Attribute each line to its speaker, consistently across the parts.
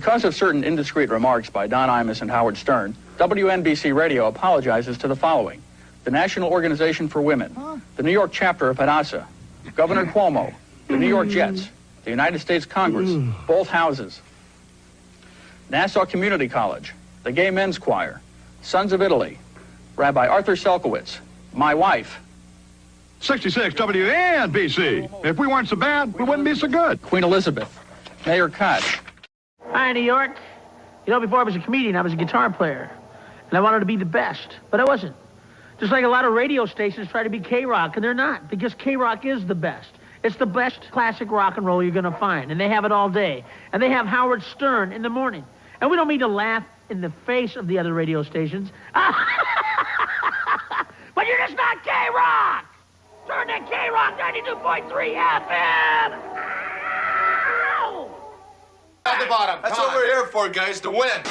Speaker 1: Because of certain indiscreet remarks by Don Imus and Howard Stern, WNBC Radio apologizes to the following: the National Organization for Women, the New York chapter of Hadassah, Governor Cuomo, the New York Jets, the United States Congress, both houses, Nassau Community College, the Gay Men's Choir, Sons of Italy, Rabbi Arthur Selkowitz, my wife,
Speaker 2: 66 WNBC. If we weren't so bad, we wouldn't be so good.
Speaker 1: Queen Elizabeth, Mayor Koch.
Speaker 3: Hi, New York. You know, before I was a comedian, I was a guitar player. And I wanted to be the best, but I wasn't. Just like a lot of radio stations try to be K-Rock, and they're not, because K-Rock is the best. It's the best classic rock and roll you're going to find, and they have it all day. And they have Howard Stern in the morning. And we don't mean to laugh in the face of the other radio stations. But you're just not K-Rock! Turn to K-Rock 92.3 FM! Ow!
Speaker 4: At the bottom. That's what we're here for, guys, to win.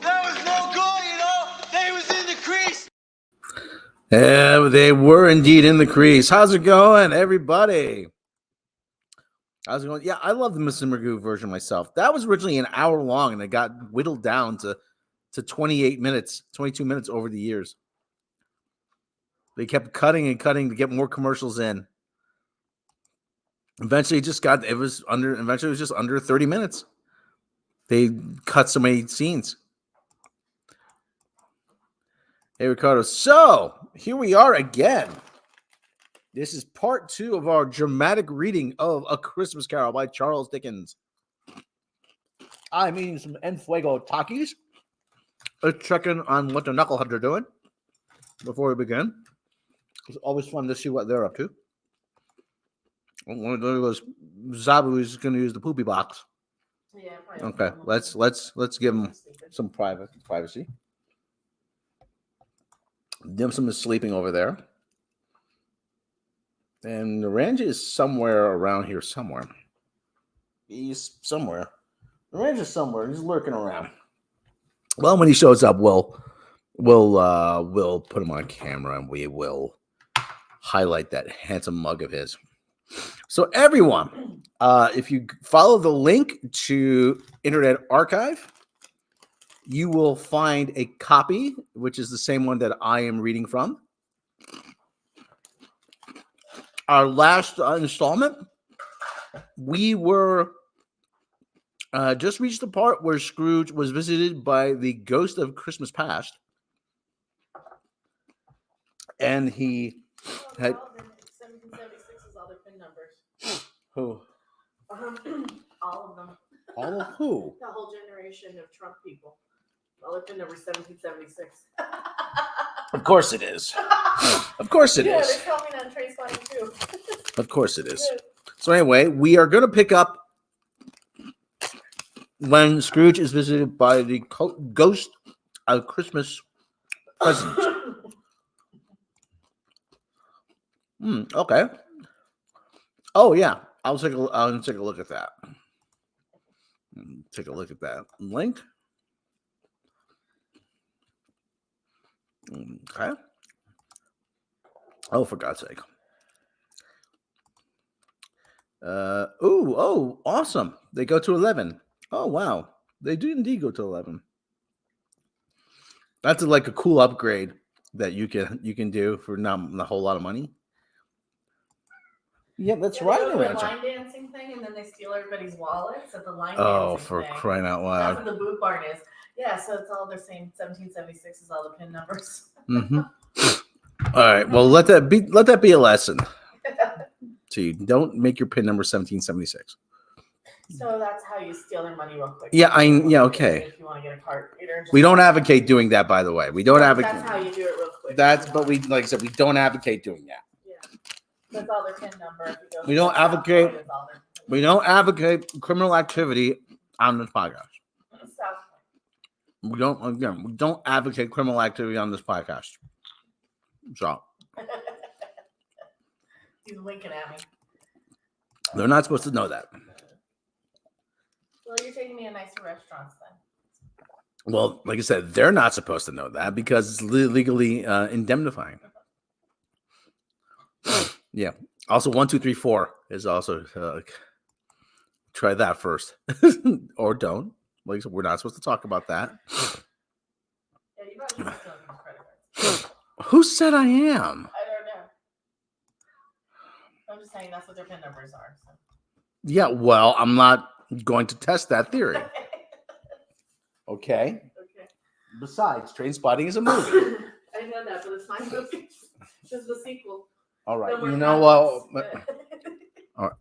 Speaker 5: That was no goal, you know? They was in the crease.
Speaker 6: Yeah, they were indeed in the crease. How's it going, everybody? How's it going? Yeah, I love the Mr. Magoo version myself. That was originally an hour long, and it got whittled down to 28 minutes, 22 minutes over the years. They kept cutting and cutting to get more commercials in. Eventually, it was just under 30 minutes. They cut so many scenes. Hey, Ricardo. So, here we are again. This is part 2 of our dramatic reading of A Christmas Carol by Charles Dickens. I'm eating some Enfuego Takis. Checking on what the knuckleheads are doing before we begin. It's always fun to see what they're up to. One of those Zabu is going to use the poopy box.
Speaker 7: Yeah,
Speaker 6: okay, let's give him some privacy. Dimsum is sleeping over there, and Ranji is somewhere around here somewhere. He's somewhere. Ranji is somewhere. He's lurking around. Well, when he shows up, we'll put him on camera and we will highlight that handsome mug of his. So everyone, if you follow the link to Internet Archive, you will find a copy, which is the same one that I am reading from. Our last installment, we were just reached the part where Scrooge was visited by the ghost of Christmas past. And he had...
Speaker 7: 1776 is all their PIN numbers.
Speaker 6: Who?
Speaker 7: All of them.
Speaker 6: All of who?
Speaker 7: The whole generation of Trump people. All their PIN numbers 1776.
Speaker 6: Of course it is. Of course it is.
Speaker 7: They're coming on Trace Line too.
Speaker 6: Of course it is. So anyway, we are going to pick up when Scrooge is visited by the ghost of Christmas present. Okay. Oh yeah, I'll take a look at that. Take a look at that link. Okay. Oh, for God's sake. Oh, awesome. They go to 11. Oh, wow. They do indeed go to 11. That's like a cool upgrade that you can do for not a whole lot of money. Yeah, that's right.
Speaker 7: They do the line dancing thing, and then they steal everybody's wallets at the line dancing
Speaker 6: Oh, for
Speaker 7: thing.
Speaker 6: crying out loud.
Speaker 7: That's what the boot barn is. Yeah, so it's all the same. 1776 is all the PIN numbers.
Speaker 6: Mm-hmm. All right. Well, let that be a lesson to you. Don't make your PIN number 1776.
Speaker 7: So that's how you steal their money real quick.
Speaker 6: Yeah, okay.
Speaker 7: If you want to get a card reader.
Speaker 6: We don't advocate doing that, by the way. We don't advocate.
Speaker 7: That's how you do it real quick.
Speaker 6: But like I said, we don't advocate doing that.
Speaker 7: Yeah. That's all their PIN number.
Speaker 6: We don't advocate criminal activity on this podcast. We don't advocate criminal activity on this podcast. So
Speaker 7: he's winking at me.
Speaker 6: They're not supposed to know that.
Speaker 7: Well, you're taking me to nicer restaurants then.
Speaker 6: Well, like I said, they're not supposed to know that because it's legally indemnifying. Yeah. Also, 1, 2, 3, 4 is also try that first, or don't. Like we're not supposed to talk about that.
Speaker 7: Yeah, you probably should still use credit cards.
Speaker 6: Who said I am?
Speaker 7: I don't know. I'm just saying that's what their PIN numbers are. So.
Speaker 6: Yeah, well, I'm not going to test that theory. Okay. Besides, Train Spotting is a movie.
Speaker 7: I know that, but it's my movie. It's just the sequel.
Speaker 6: All right.
Speaker 7: No more
Speaker 6: You know what?
Speaker 7: Catholics,
Speaker 6: All right.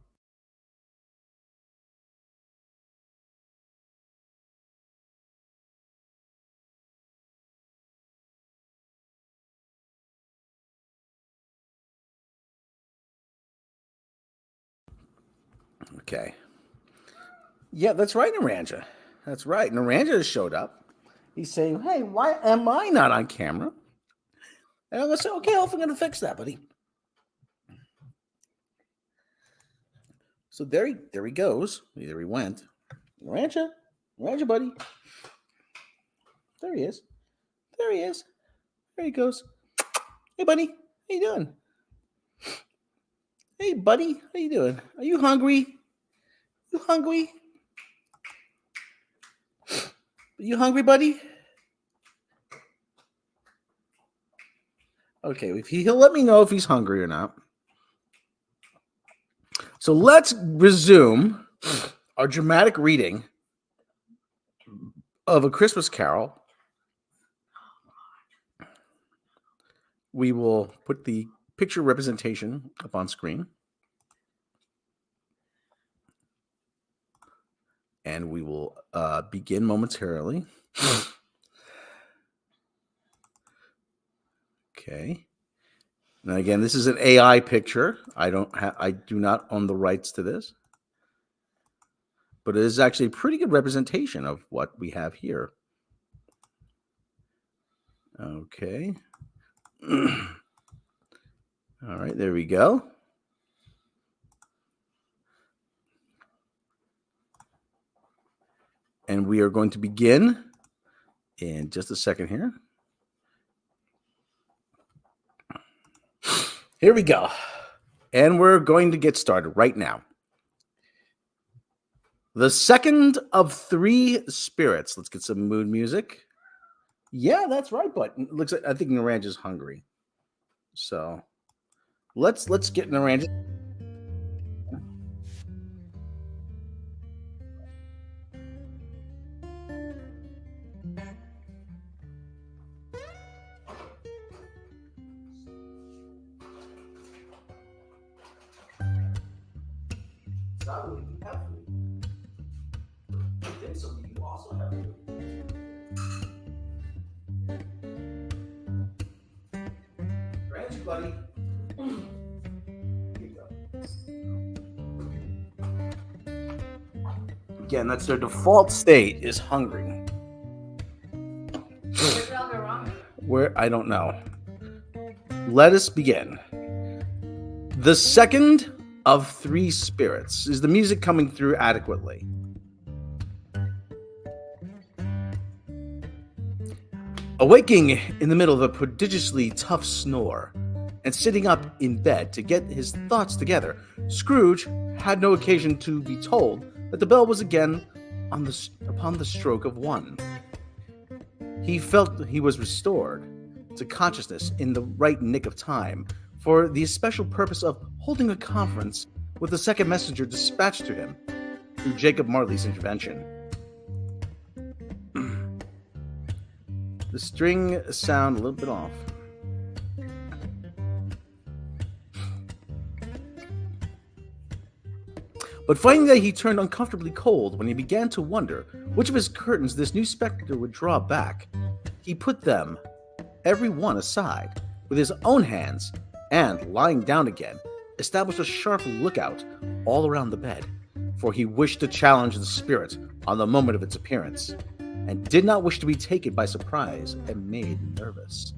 Speaker 6: Okay. Yeah, that's right, Naranja. That's right. Naranja has showed up. He's saying, hey, why am I not on camera? And I'm going to say, okay, Elf, I'm going to fix that, buddy. So there he goes. There he went. Naranja, buddy. There he is. There he is. There he goes. Hey, buddy. How you doing? Hey, buddy. How you doing? Are you hungry? You hungry? You hungry, buddy? Okay, he'll let me know if he's hungry or not. So let's resume our dramatic reading of A Christmas Carol. We will put the picture representation up on screen. And we will begin momentarily. Okay. Now again, this is an AI picture. I do not own the rights to this, but it is actually a pretty good representation of what we have here. Okay. All right, there we go. And we are going to begin in just a second here. Here we go. And we're going to get started right now. The second of 3 spirits. Let's get some mood music. Yeah, that's right, but it looks like I think Naranja's hungry. So let's get Naranja. You have food. I think so. You also have food. Ranch, buddy. Here you go. Again, that's their default state is hungry.
Speaker 7: Where did it all go wrong?
Speaker 6: Where I don't know. Let us begin. The second of 3 spirits. Is the music coming through adequately? Awaking in the middle of a prodigiously tough snore and sitting up in bed to get his thoughts together, Scrooge had no occasion to be told that the bell was again upon the stroke of 1. He felt he was restored to consciousness in the right nick of time, for the especial purpose of holding a conference with the second messenger dispatched to him through Jacob Marley's intervention. The string sound a little bit off. But finding that he turned uncomfortably cold when he began to wonder which of his curtains this new spectre would draw back, he put them, every one aside, with his own hands, and, lying down again, established a sharp lookout all around the bed, for he wished to challenge the spirit on the moment of its appearance, and did not wish to be taken by surprise and made nervous.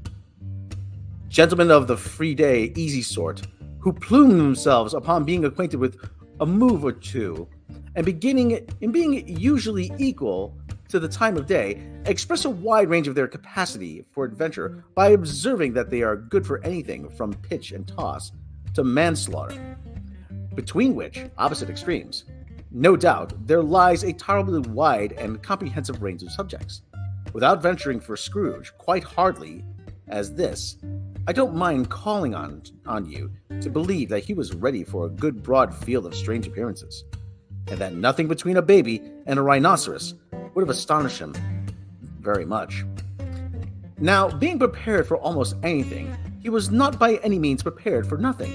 Speaker 6: Gentlemen of the free-day, easy sort, who plume themselves upon being acquainted with a move or two, and being usually equal to the time of day, express a wide range of their capacity for adventure by observing that they are good for anything from pitch and toss, to manslaughter, between which opposite extremes, no doubt, there lies a tolerably wide and comprehensive range of subjects. Without venturing for Scrooge quite hardly as this, I don't mind calling on you to believe that he was ready for a good broad field of strange appearances, and that nothing between a baby and a rhinoceros would have astonished him very much. Now, being prepared for almost anything, he was not by any means prepared for nothing.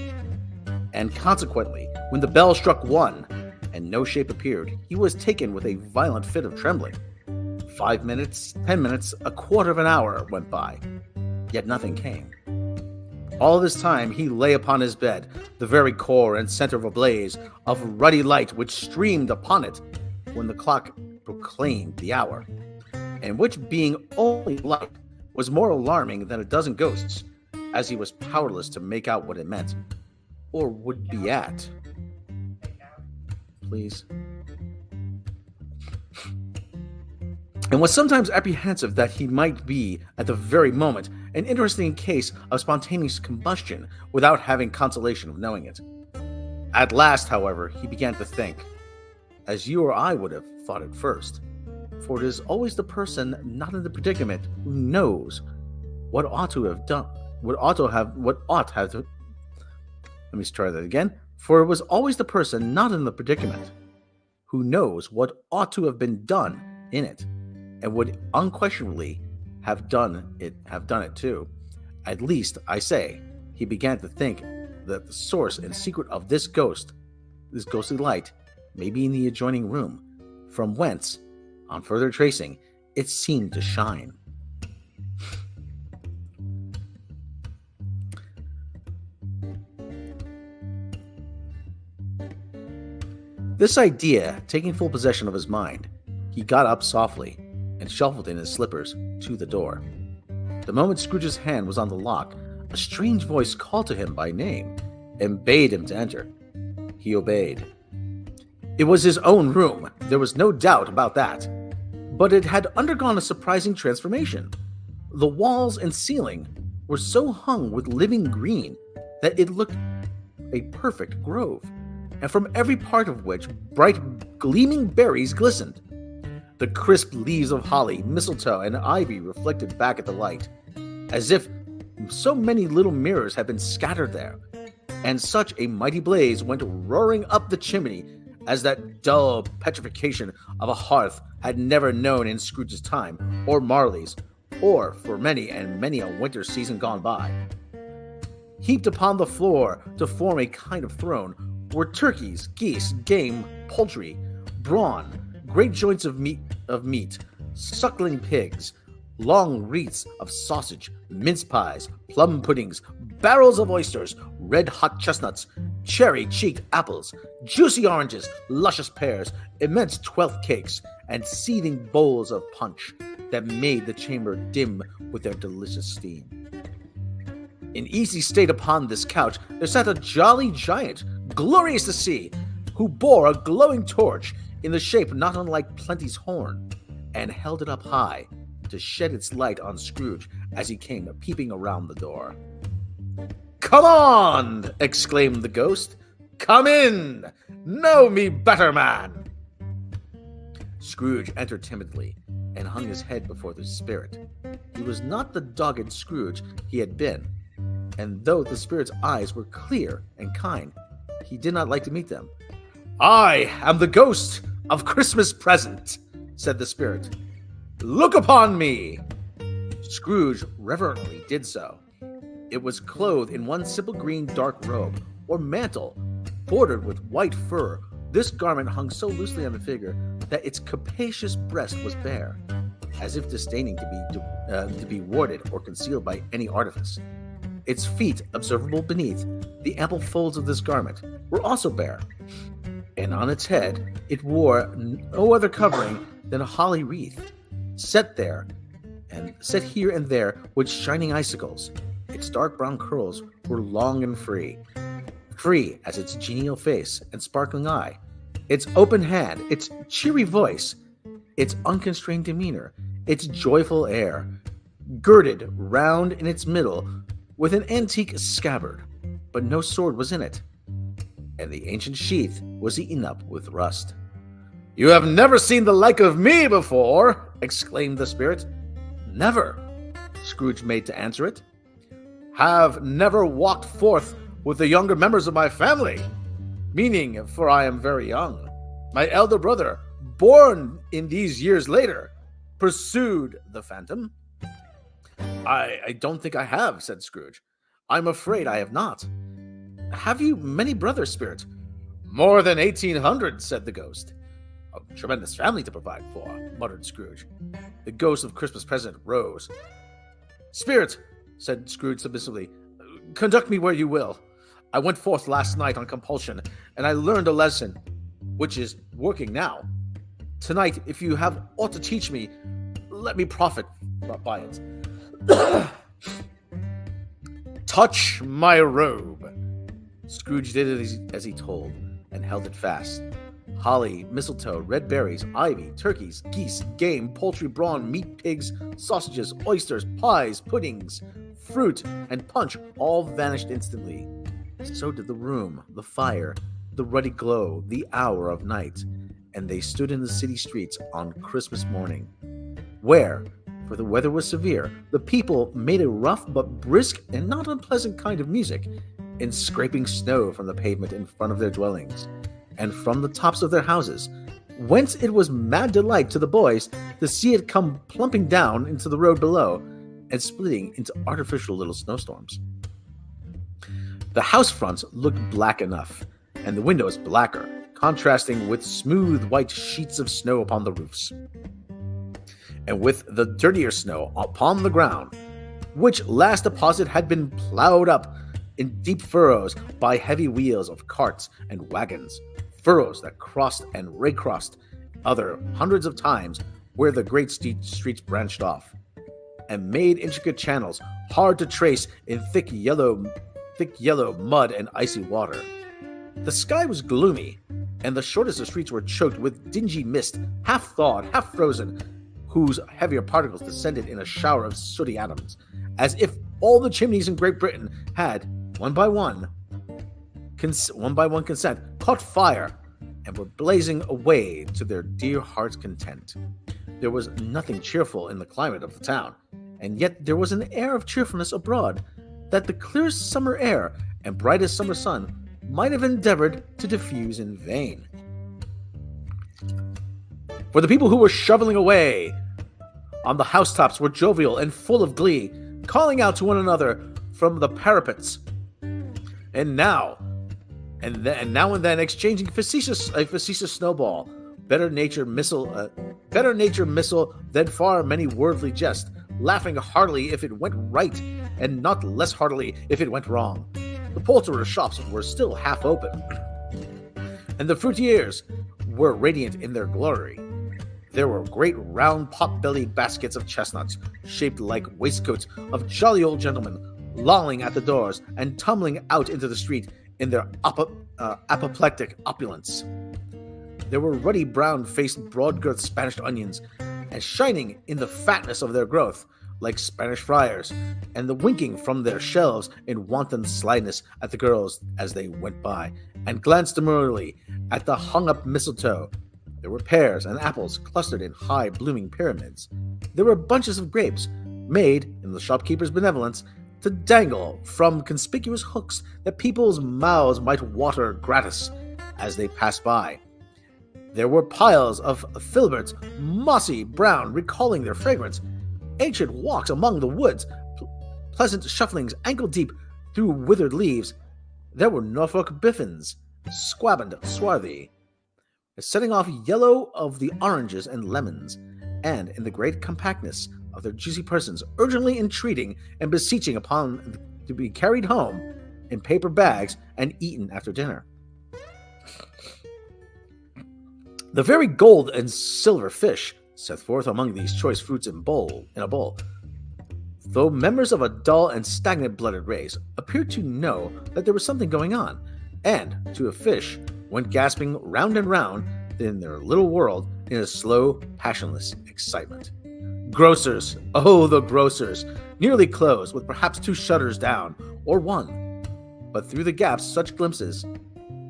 Speaker 6: And consequently, when the bell struck 1 and no shape appeared, he was taken with a violent fit of trembling. 5 minutes, 10 minutes, a quarter of an hour went by, yet nothing came. All this time he lay upon his bed, the very core and center of a blaze of ruddy light which streamed upon it when the clock proclaimed the hour, and which, being only light, was more alarming than a dozen ghosts, as he was powerless to make out what it meant, or would be at. Please. And was sometimes apprehensive that he might be, at the very moment, an interesting case of spontaneous combustion without having consolation of knowing it. At last, however, he began to think, as you or I would have thought at first, for it is always the person not in the predicament who knows what ought to have done, let me try that again. For it was always the person not in the predicament who knows what ought to have been done in it, and would unquestionably have done it too. At least, I say, he began to think that the source and secret of this ghostly light, may be in the adjoining room, from whence, on further tracing, it seemed to shine. This idea taking full possession of his mind, he got up softly and shuffled in his slippers to the door. The moment Scrooge's hand was on the lock, a strange voice called to him by name and bade him to enter. He obeyed. It was his own room, there was no doubt about that, but it had undergone a surprising transformation. The walls and ceiling were so hung with living green that it looked a perfect grove, and from every part of which bright gleaming berries glistened. The crisp leaves of holly, mistletoe, and ivy reflected back at the light, as if so many little mirrors had been scattered there, and such a mighty blaze went roaring up the chimney as that dull petrification of a hearth had never known in Scrooge's time, or Marley's, or for many and many a winter season gone by. Heaped upon the floor to form a kind of throne were turkeys, geese, game, poultry, brawn, great joints of meat, suckling pigs, long wreaths of sausage, mince pies, plum puddings, barrels of oysters, red-hot chestnuts, cherry-cheeked apples, juicy oranges, luscious pears, immense 12th cakes, and seething bowls of punch that made the chamber dim with their delicious steam. In easy state upon this couch there sat a jolly giant, glorious to see, who bore a glowing torch in the shape not unlike Plenty's horn, and held it up high to shed its light on Scrooge as he came peeping around the door. "Come on!" exclaimed the ghost. "Come in! Know me better, man!" Scrooge entered timidly and hung his head before the spirit. He was not the dogged Scrooge he had been, and though the spirit's eyes were clear and kind, he did not like to meet them. "I am the ghost of Christmas Present," said the spirit. "Look upon me!" Scrooge reverently did so. It was clothed in one simple green dark robe, or mantle, bordered with white fur. This garment hung so loosely on the figure that its capacious breast was bare, as if disdaining to be warded or concealed by any artifice. Its feet, observable beneath the ample folds of this garment, were also bare, and on its head it wore no other covering than a holly wreath, set here and there with shining icicles. Its dark brown curls were long and free as its genial face and sparkling eye, its open hand, its cheery voice, its unconstrained demeanor, its joyful air, girded round in its middle with an antique scabbard, but no sword was in it, and the ancient sheath was eaten up with rust. "You have never seen the like of me before," exclaimed the spirit. "Never," Scrooge made to answer it. "Have never walked forth with the younger members of my family, meaning, for I am very young. My elder brother, born in these years later, pursued the phantom." I don't think I have," said Scrooge. "I'm afraid I have not." "Have you many brothers, spirit?" "More than 1,800, said the ghost. "A tremendous family to provide for," muttered Scrooge. The ghost of Christmas present rose. "Spirit," said Scrooge submissively, "conduct me where you will. I went forth last night on compulsion, and I learned a lesson, which is working now. Tonight, if you have aught to teach me, let me profit by it." "Touch my robe." Scrooge did it as he told, and held it fast. Holly, mistletoe, red berries, ivy, turkeys, geese, game, poultry, brawn, meat, pigs, sausages, oysters, pies, puddings, fruit, and punch all vanished instantly. So did the room, the fire, the ruddy glow, the hour of night, and they stood in the city streets on Christmas morning, where, for the weather was severe, the people made a rough but brisk and not unpleasant kind of music, in scraping snow from the pavement in front of their dwellings, and from the tops of their houses, whence it was mad delight to the boys to see it come plumping down into the road below, and splitting into artificial little snowstorms. The house fronts looked black enough, and the windows blacker, contrasting with smooth white sheets of snow upon the roofs, and with the dirtier snow upon the ground, which last deposit had been plowed up in deep furrows by heavy wheels of carts and wagons, furrows that crossed and recrossed other hundreds of times where the great streets branched off, and made intricate channels hard to trace in thick yellow mud and icy water. The sky was gloomy, and the shortest of streets were choked with dingy mist, half thawed, half frozen, whose heavier particles descended in a shower of sooty atoms, as if all the chimneys in Great Britain had, one by one consent, caught fire, and were blazing away to their dear heart's content. There was nothing cheerful in the climate of the town, and yet there was an air of cheerfulness abroad that the clearest summer air and brightest summer sun might have endeavored to diffuse in vain. For the people who were shoveling away on the housetops were jovial and full of glee, calling out to one another from the parapets, and now and then exchanging a facetious snowball, better nature missile than far many wordly jest, laughing heartily if it went right, and not less heartily if it went wrong. The poulterers' shops were still half open, and the fruitiers were radiant in their glory. There were great round pot-bellied baskets of chestnuts, shaped like waistcoats of jolly old gentlemen, lolling at the doors and tumbling out into the street in their apoplectic opulence. There were ruddy brown-faced broad-girth Spanish onions, and shining in the fatness of their growth, like Spanish friars, and the winking from their shelves in wanton slyness at the girls as they went by, and glanced demurely at the hung-up mistletoe. There were pears and apples clustered in high blooming pyramids. There were bunches of grapes, made, in the shopkeeper's benevolence, to dangle from conspicuous hooks that people's mouths might water gratis as they passed by. There were piles of filberts, mossy brown, recalling their fragrance, ancient walks among the woods, pleasant shufflings ankle-deep through withered leaves. There were Norfolk biffins, squaband, swarthy, setting off yellow of the oranges and lemons, and in the great compactness of their juicy persons, urgently entreating and beseeching upon to be carried home in paper bags and eaten after dinner. The very gold and silver fish set forth among these choice fruits in a bowl, though members of a dull and stagnant-blooded race, appeared to know that there was something going on, and, to a fish, went gasping round and round in their little world in a slow, passionless excitement. Grocers, oh, the grocers, nearly closed, with perhaps 2 shutters down, or one. but through the gaps such glimpses,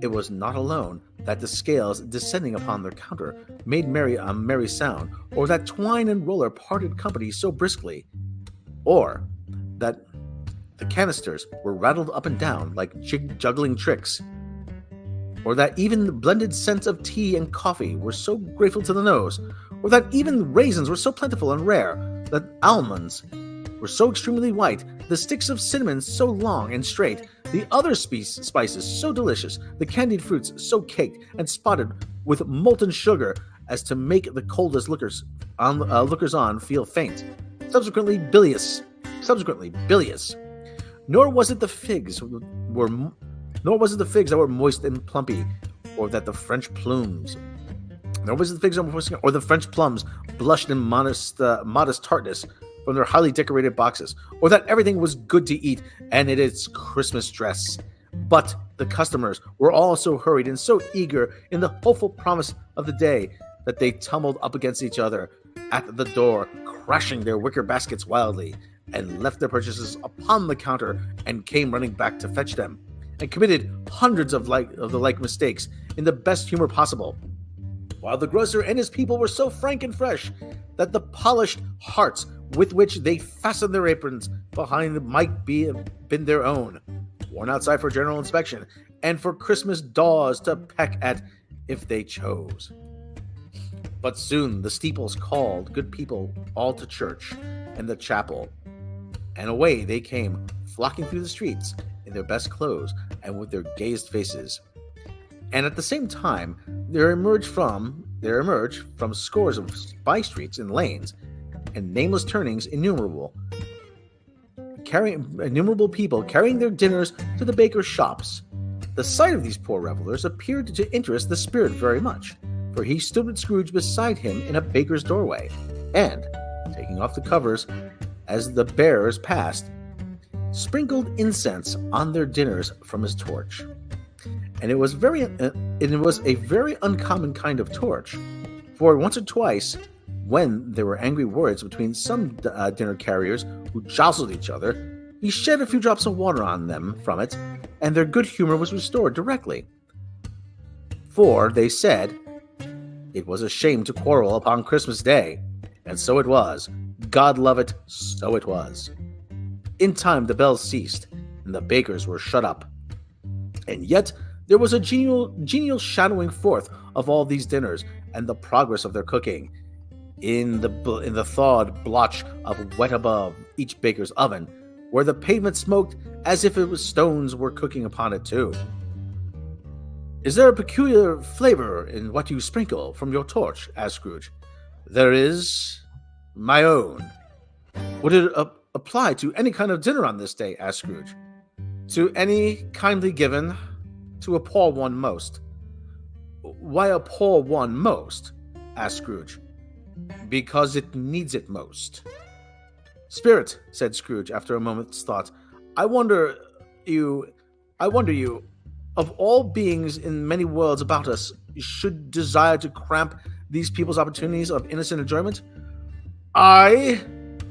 Speaker 6: it was not alone that the scales descending upon their counter made a merry sound, or that twine and roller parted company so briskly, or that the canisters were rattled up and down like juggling tricks, or that even the blended scents of tea and coffee were so grateful to the nose, or that even raisins were so plentiful and rare, that almonds were so extremely white, the sticks of cinnamon so long and straight, the other spices so delicious, the candied fruits so caked and spotted with molten sugar as to make the coldest lookers on feel faint, subsequently bilious. Nor was it the figs that were moist and plumpy, or that the French plums. Nor was it the figs that were moist, or the French plums blushed in modest tartness from their highly decorated boxes, or that everything was good to eat and in its Christmas dress. But the customers were all so hurried and so eager in the hopeful promise of the day that they tumbled up against each other at the door, crashing their wicker baskets wildly, and left their purchases upon the counter and came running back to fetch them, and committed hundreds of the like mistakes in the best humor possible, while the grocer and his people were so frank and fresh that the polished hearts with which they fastened their aprons behind might been their own, worn outside for general inspection, and for Christmas daws to peck at if they chose. But soon the steeples called good people all to church and the chapel, and away they came, flocking through the streets in their best clothes and with their gayest faces. And at the same time there emerged from scores of by streets and lanes and nameless turnings innumerable people carrying their dinners to the bakers' shops. The sight of these poor revelers appeared to interest the spirit very much, for he stood with Scrooge beside him in a baker's doorway, and, taking off the covers as the bearers passed, sprinkled incense on their dinners from his torch. And it was a very uncommon kind of torch, for once or twice, when there were angry words between some dinner carriers who jostled each other, he shed a few drops of water on them from it, and their good humor was restored directly. For, they said, it was a shame to quarrel upon Christmas Day, and so it was. God love it, so it was. In time the bells ceased, and the bakers were shut up. And yet there was a genial shadowing forth of all these dinners, and the progress of their cooking, in the thawed blotch of wet above each baker's oven, where the pavement smoked as if it was stones were cooking upon it too. "Is there a peculiar flavor in what you sprinkle from your torch?" asked Scrooge. "There is my own." "Would it apply to any kind of dinner on this day?" asked Scrooge. "To any kindly given to a poor one most." "Why a poor one most?" asked Scrooge. "Because it needs it most." "Spirit," said Scrooge after a moment's thought, I wonder you, of all beings in many worlds about us, should desire to cramp these people's opportunities of innocent enjoyment?" "I,"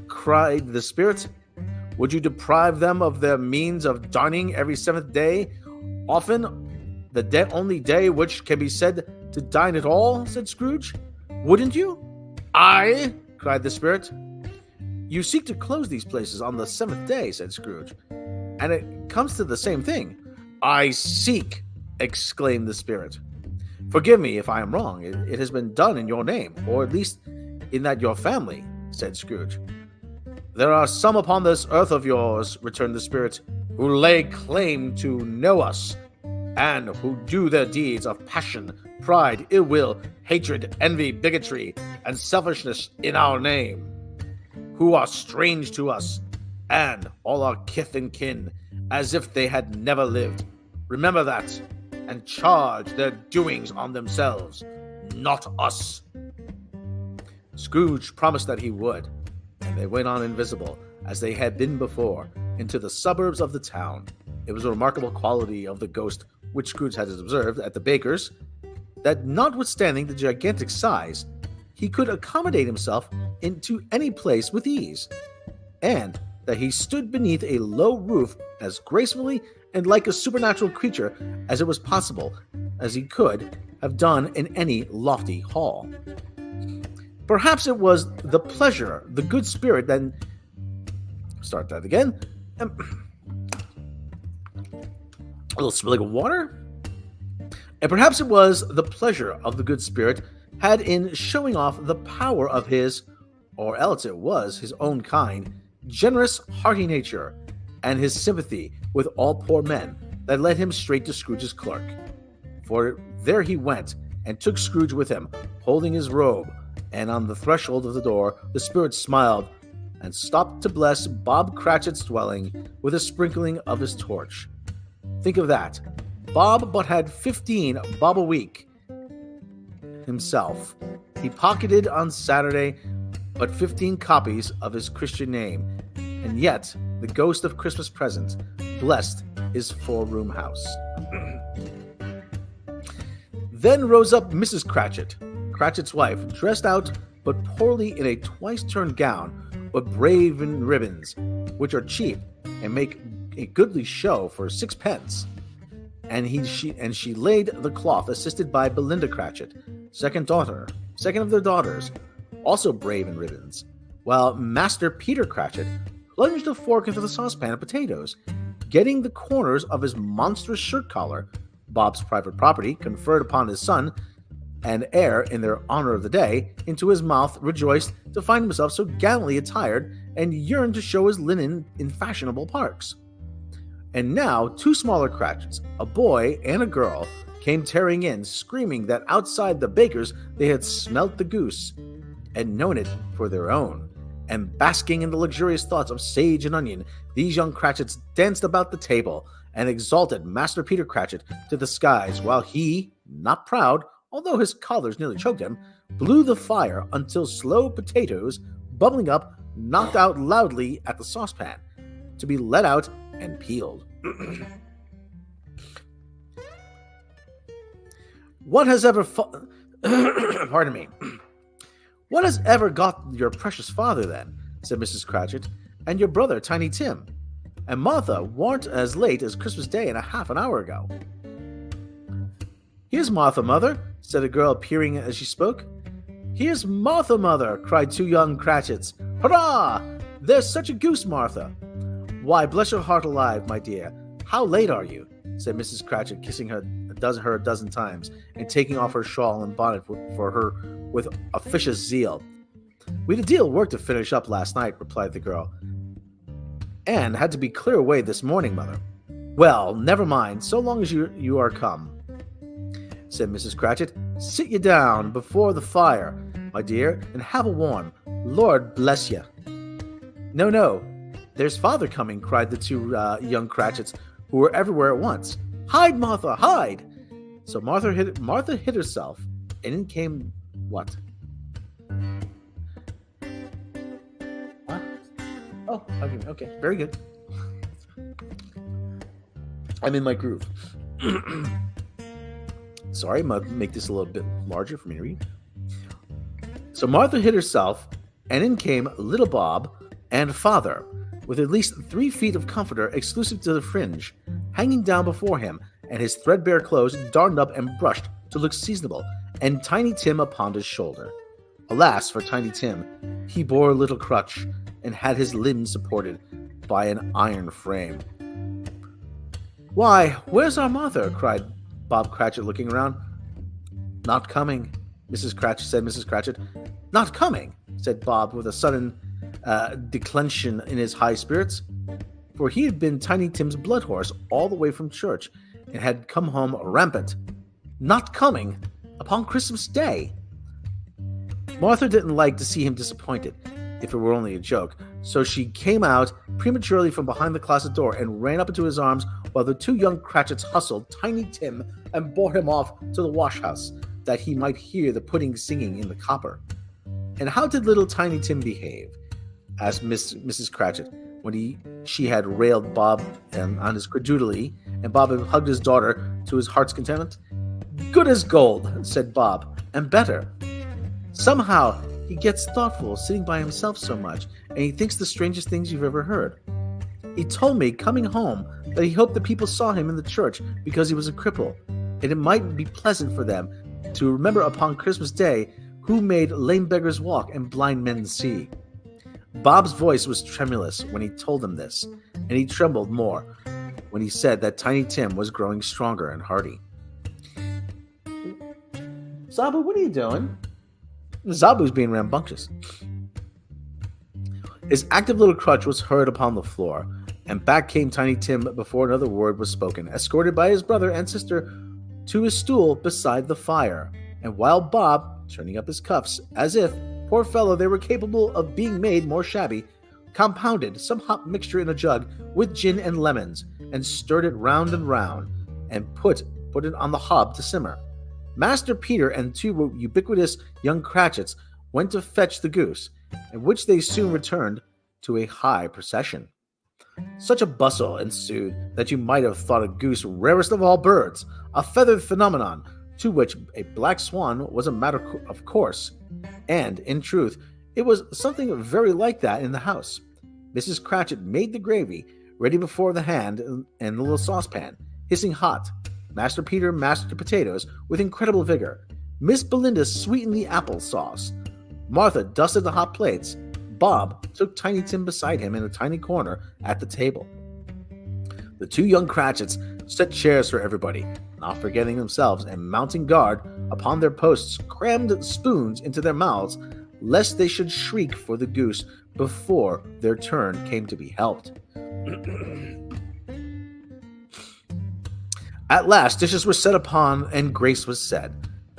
Speaker 6: cried the Spirit, "would you deprive them of their means of dining every seventh day, often the only day which can be said to dine at all?" said Scrooge. "Wouldn't you?" "I," cried the Spirit. "You seek to close these places on the seventh day," said Scrooge, "and it comes to the same thing." "I seek," exclaimed the Spirit. "Forgive me if I am wrong. It has been done in your name, or at least in that your family," said Scrooge. "There are some upon this earth of yours," returned the Spirit, "who lay claim to know us, and who do their deeds of passion, pride, ill will, hatred, envy, bigotry, and selfishness in our name, who are strange to us, and all our kith and kin, as if they had never lived. Remember that, and charge their doings on themselves, not us." Scrooge promised that he would, and they went on invisible, as they had been before, into the suburbs of the town. It was a remarkable quality of the ghost which Scrooge had observed at the baker's, that notwithstanding the gigantic size, he could accommodate himself into any place with ease, and that he stood beneath a low roof as gracefully and like a supernatural creature as it was possible, as he could have done in any lofty hall. Perhaps it was the pleasure, the good spirit that... Start that again. A little spilling of water. And perhaps it was the pleasure of the good spirit had in showing off the power of his, or else it was his own kind, generous, hearty nature, and his sympathy with all poor men that led him straight to Scrooge's clerk. For there he went, and took Scrooge with him, holding his robe, and on the threshold of the door the spirit smiled, and stopped to bless Bob Cratchit's dwelling with a sprinkling of his torch. Think of that. Bob but had 15 bob a week himself. He pocketed on Saturday but 15 copies of his Christian name, and yet the ghost of Christmas present blessed his four-room house. Then rose up Mrs. Cratchit, Cratchit's wife, dressed out but poorly in a twice-turned gown, but brave in ribbons, which are cheap and make a goodly show for 6 pence. And she laid the cloth, assisted by Belinda Cratchit, second of their daughters, also brave in ribbons, while Master Peter Cratchit plunged a fork into the saucepan of potatoes, getting the corners of his monstrous shirt collar, Bob's private property, conferred upon his son and heir in their honor of the day, into his mouth, rejoiced to find himself so gallantly attired, and yearned to show his linen in fashionable parks. And now 2 smaller Cratchits, a boy and a girl, came tearing in, screaming that outside the baker's they had smelt the goose, and known it for their own. And basking in the luxurious thoughts of sage and onion, these young Cratchits danced about the table, and exalted Master Peter Cratchit to the skies, while he, not proud, although his collars nearly choked him, blew the fire until slow potatoes, bubbling up, knocked out loudly at the saucepan, to be let out and peeled. What has ever pardon me. What has ever got your precious father, then? Said Mrs. Cratchit, and your brother, Tiny Tim, and Martha warn't as late as Christmas Day and a half an hour ago. Here's Martha, mother, said a girl, peering as she spoke. Here's Martha, mother, cried 2 young Cratchits. Hurrah! There's such a goose, Martha. Why, bless your heart alive, my dear, how late are you? Said Mrs. Cratchit, kissing her a dozen times, and taking off her shawl and bonnet for her with officious zeal. We'd a deal of work to finish up last night, replied the girl, and had to be clear away this morning, mother. Well, never mind, so long as you are come, said Mrs. Cratchit. Sit ye down before the fire, my dear, and have a warm. Lord bless ye. No, there's father coming, cried the 2 young Cratchits, who were everywhere at once. Hide, Martha, hide! So Martha hid herself, and in came what? What? Oh, okay, very good. I'm in my groove. Sorry, I'm gonna make this a little bit larger for me to read. So Martha hid herself, and in came little Bob and father, with at least 3 feet of comforter exclusive to the fringe, hanging down before him, and his threadbare clothes darned up and brushed to look seasonable, and Tiny Tim upon his shoulder. Alas for Tiny Tim, he bore a little crutch, and had his limbs supported by an iron frame. Why, where's our mother? Cried Bob Cratchit, looking around. Not coming, said Mrs. Cratchit. Not coming, said Bob, with a sudden declension in his high spirits, for he had been Tiny Tim's blood horse all the way from church, and had come home rampant. Not coming upon Christmas Day. Martha didn't like to see him disappointed, if it were only a joke, so she came out prematurely from behind the closet door and ran up into his arms, while the 2 young Cratchits hustled Tiny Tim and bore him off to the wash-house, that he might hear the pudding singing in the copper. And how did little Tiny Tim behave? Asked Mrs. Cratchit, when she had railed Bob on his credulity, and Bob had hugged his daughter to his heart's content. Good as gold, said Bob, and better. Somehow he gets thoughtful, sitting by himself so much, and he thinks the strangest things you've ever heard. He told me coming home that he hoped the people saw him in the church because he was a cripple, and it might be pleasant for them to remember upon Christmas Day who made lame beggars walk and blind men see. Bob's voice was tremulous when he told them this, and he trembled more when he said that Tiny Tim was growing stronger and hardy. Zabu, what are you doing? Zabu's being rambunctious. His active little crutch was heard upon the floor, and back came Tiny Tim before another word was spoken, escorted by his brother and sister to his stool beside the fire. And while Bob, turning up his cuffs, as if, poor fellow, they were capable of being made more shabby, compounded some hot mixture in a jug with gin and lemons, and stirred it round and round, and put it on the hob to simmer. Master Peter and two ubiquitous young Cratchits went to fetch the goose, in which they soon returned to a high procession. Such a bustle ensued that you might have thought a goose rarest of all birds, a feathered phenomenon, to which a black swan was a matter of course. And, in truth, it was something very like that in the house. Mrs. Cratchit made the gravy, ready before the hand in the little saucepan, hissing hot. Master Peter mashed the potatoes with incredible vigor. Miss Belinda sweetened the apple sauce. Martha dusted the hot plates. Bob took Tiny Tim beside him in a tiny corner at the table. The two young Cratchits set chairs for everybody, not forgetting themselves, and mounting guard upon their posts, crammed spoons into their mouths, lest they should shriek for the goose before their turn came to be helped. At last, dishes were set upon, and grace was said.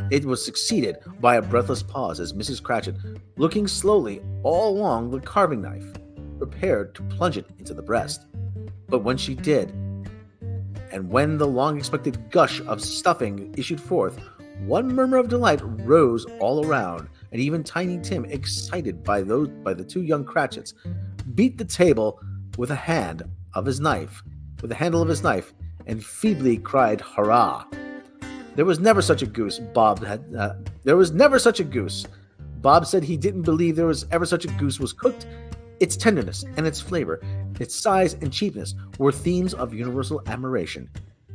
Speaker 6: It was succeeded by a breathless pause as Mrs. Cratchit, looking slowly all along the carving knife, prepared to plunge it into the breast. But when she did, and when the long-expected gush of stuffing issued forth, one murmur of delight rose all around, and even Tiny Tim, excited by the two young Cratchits, beat the table with the handle of his knife, and feebly cried, "Hurrah!" There was never such a goose, there was never such a goose. Bob said he didn't believe there was ever such a goose was cooked. Its tenderness and its flavor, its size and cheapness were themes of universal admiration.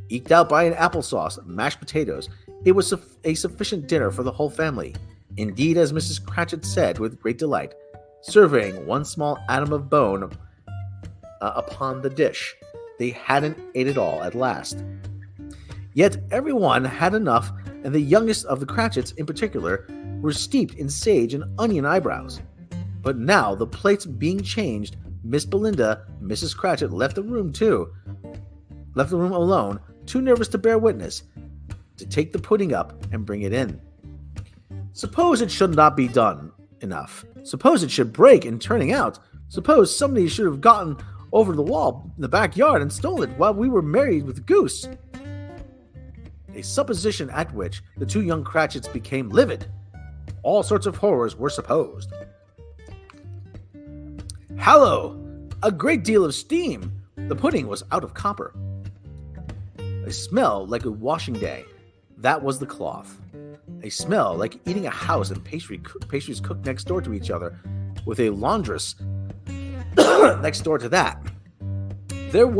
Speaker 6: Eked out by an applesauce, mashed potatoes, it was a sufficient dinner for the whole family. Indeed, as Mrs. Cratchit said with great delight, surveying one small atom of bone upon the dish, they hadn't ate it all at last. Yet everyone had enough, and the youngest of the Cratchits in particular were steeped in sage and onion eyebrows. But now, the plates being changed, Miss Belinda and Mrs. Cratchit left the room alone, too nervous to bear witness, to take the pudding up and bring it in. Suppose it should not be done enough. Suppose it should break in turning out. Suppose somebody should have gotten over the wall in the backyard and stole it while we were married with the goose. A supposition at which the two young Cratchits became livid. All sorts of horrors were supposed. Hallo! A great deal of steam! The pudding was out of copper. A smell like a washing day. That was the cloth. A smell like eating a house and pastries cooked next door to each other, with a laundress next door to that. That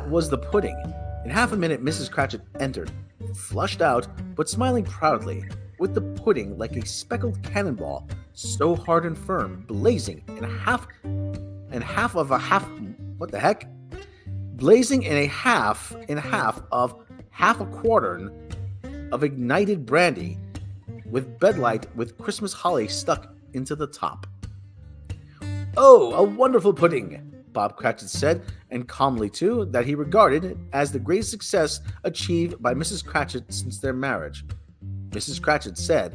Speaker 6: was the pudding. In half a minute, Mrs. Cratchit entered, flushed out, but smiling proudly, with the pudding like a speckled cannonball, so hard and firm, blazing in half of half a quartern of ignited brandy, with bedlight with Christmas holly stuck into the top. "Oh, a wonderful pudding," Bob Cratchit said, and calmly too, that he regarded it as the greatest success achieved by Mrs. Cratchit since their marriage. Mrs. Cratchit said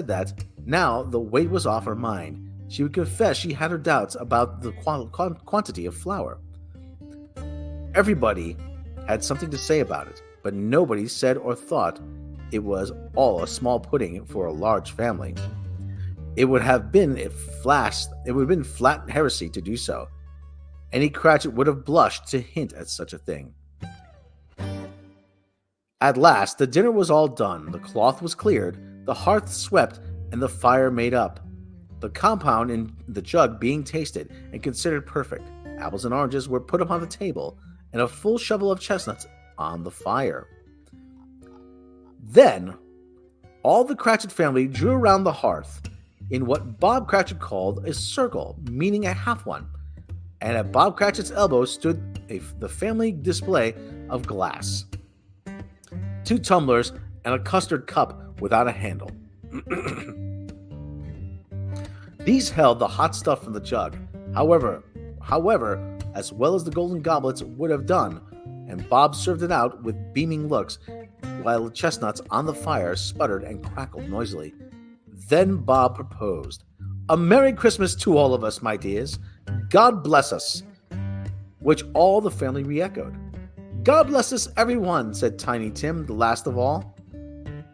Speaker 6: that now the weight was off her mind. She would confess she had her doubts about the quantity of flour. Everybody had something to say about it, but nobody said or thought it was all a small pudding for a large family. It would have been flat heresy to do so. Any Cratchit would have blushed to hint at such a thing. At last, the dinner was all done, the cloth was cleared, the hearth swept, and the fire made up. The compound in the jug being tasted and considered perfect. Apples and oranges were put upon the table, and a full shovel of chestnuts on the fire. Then, all the Cratchit family drew around the hearth in what Bob Cratchit called a circle, meaning a half one, and at Bob Cratchit's elbow stood the family display of glass, 2 tumblers, and a custard cup without a handle. These held the hot stuff from the jug, however, as well as the golden goblets would have done, and Bob served it out with beaming looks, while the chestnuts on the fire sputtered and crackled noisily. Then Bob proposed, "A Merry Christmas to all of us, my dears. God bless us," which all the family re-echoed. "God bless us, everyone," said Tiny Tim, the last of all.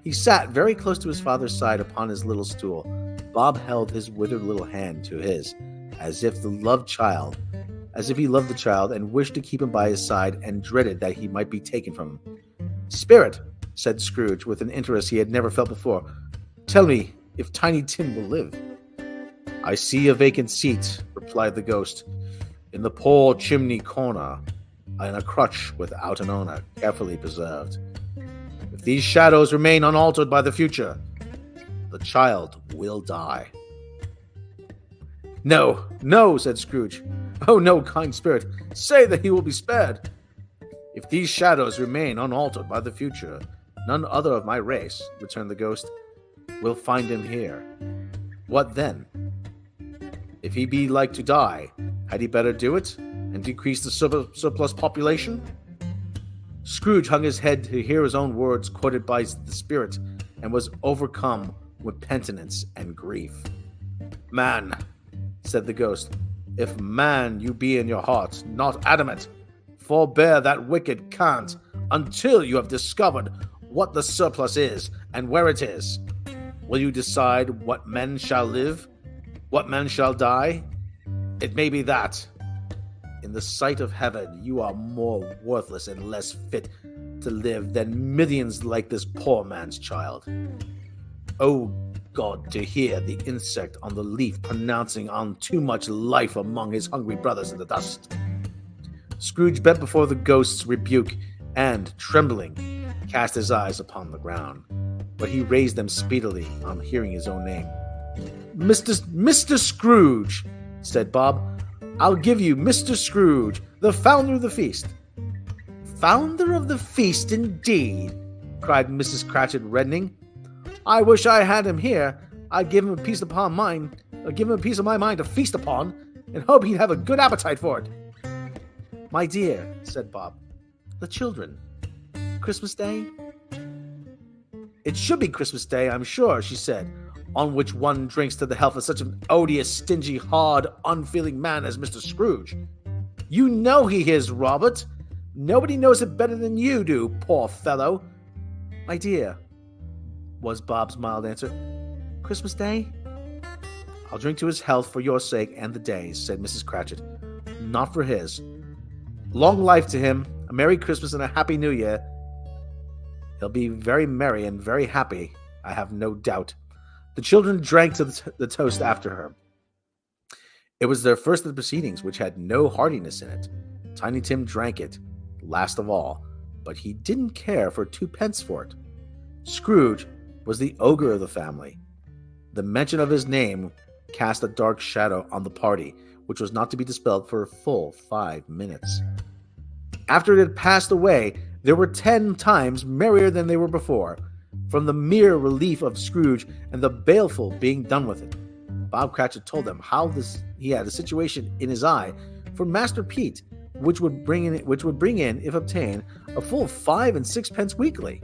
Speaker 6: He sat very close to his father's side upon his little stool. Bob held his withered little hand to his, as if he loved the child and wished to keep him by his side and dreaded that he might be taken from him. "Spirit," said Scrooge with an interest he had never felt before, "tell me if Tiny Tim will live." "I see a vacant seat," replied the ghost, "in the poor chimney corner, and a crutch without an owner, carefully preserved. If these shadows remain unaltered by the future, the child will die." "No, no," said Scrooge. "Oh, no, kind spirit, say that he will be spared." "If these shadows remain unaltered by the future, none other of my race," returned the ghost, "will find him here. What then? If he be like to die, had he better do it, and decrease the surplus population?" Scrooge hung his head to hear his own words quoted by the spirit, and was overcome with penitence and grief. "Man," said the ghost, "if man you be in your heart, not adamant, forbear that wicked cant until you have discovered what the surplus is and where it is. Will you decide what men shall live, what men shall die? It may be that, in the sight of heaven, you are more worthless and less fit to live than millions like this poor man's child. Oh God, to hear the insect on the leaf pronouncing on too much life among his hungry brothers in the dust." Scrooge bent before the ghost's rebuke and, trembling, cast his eyes upon the ground, but he raised them speedily on hearing his own name. Mr. Scrooge," said Bob. "I'll give you Mr. Scrooge, the founder of the feast." "Founder of the feast, indeed," cried Mrs. Cratchit, reddening. "I wish I had him here. I'd give him a piece of my mind to feast upon, and hope he'd have a good appetite for it." "My dear," said Bob, "the children. Christmas Day?" "It should be Christmas Day, I'm sure," she said, "on which one drinks to the health of such an odious, stingy, hard, unfeeling man as Mr. Scrooge. You know he is, Robert. Nobody knows it better than you do, poor fellow." "My dear," was Bob's mild answer, "Christmas Day?" "I'll drink to his health for your sake and the day's," said Mrs. Cratchit. "Not for his. Long life to him, a Merry Christmas and a Happy New Year. He'll be very merry and very happy, I have no doubt." The children drank to the toast after her. It was their first of the proceedings, which had no heartiness in it. Tiny Tim drank it, last of all, but he didn't care for 2 pence for it. Scrooge was the ogre of the family. The mention of his name cast a dark shadow on the party, which was not to be dispelled for a full 5 minutes. After it had passed away, there were 10 times merrier than they were before, from the mere relief of Scrooge and the baleful being done with it. Bob Cratchit told them how he had a situation in his eye for Master Pete, which would bring in, if obtained, a full 5 and 6 pence weekly.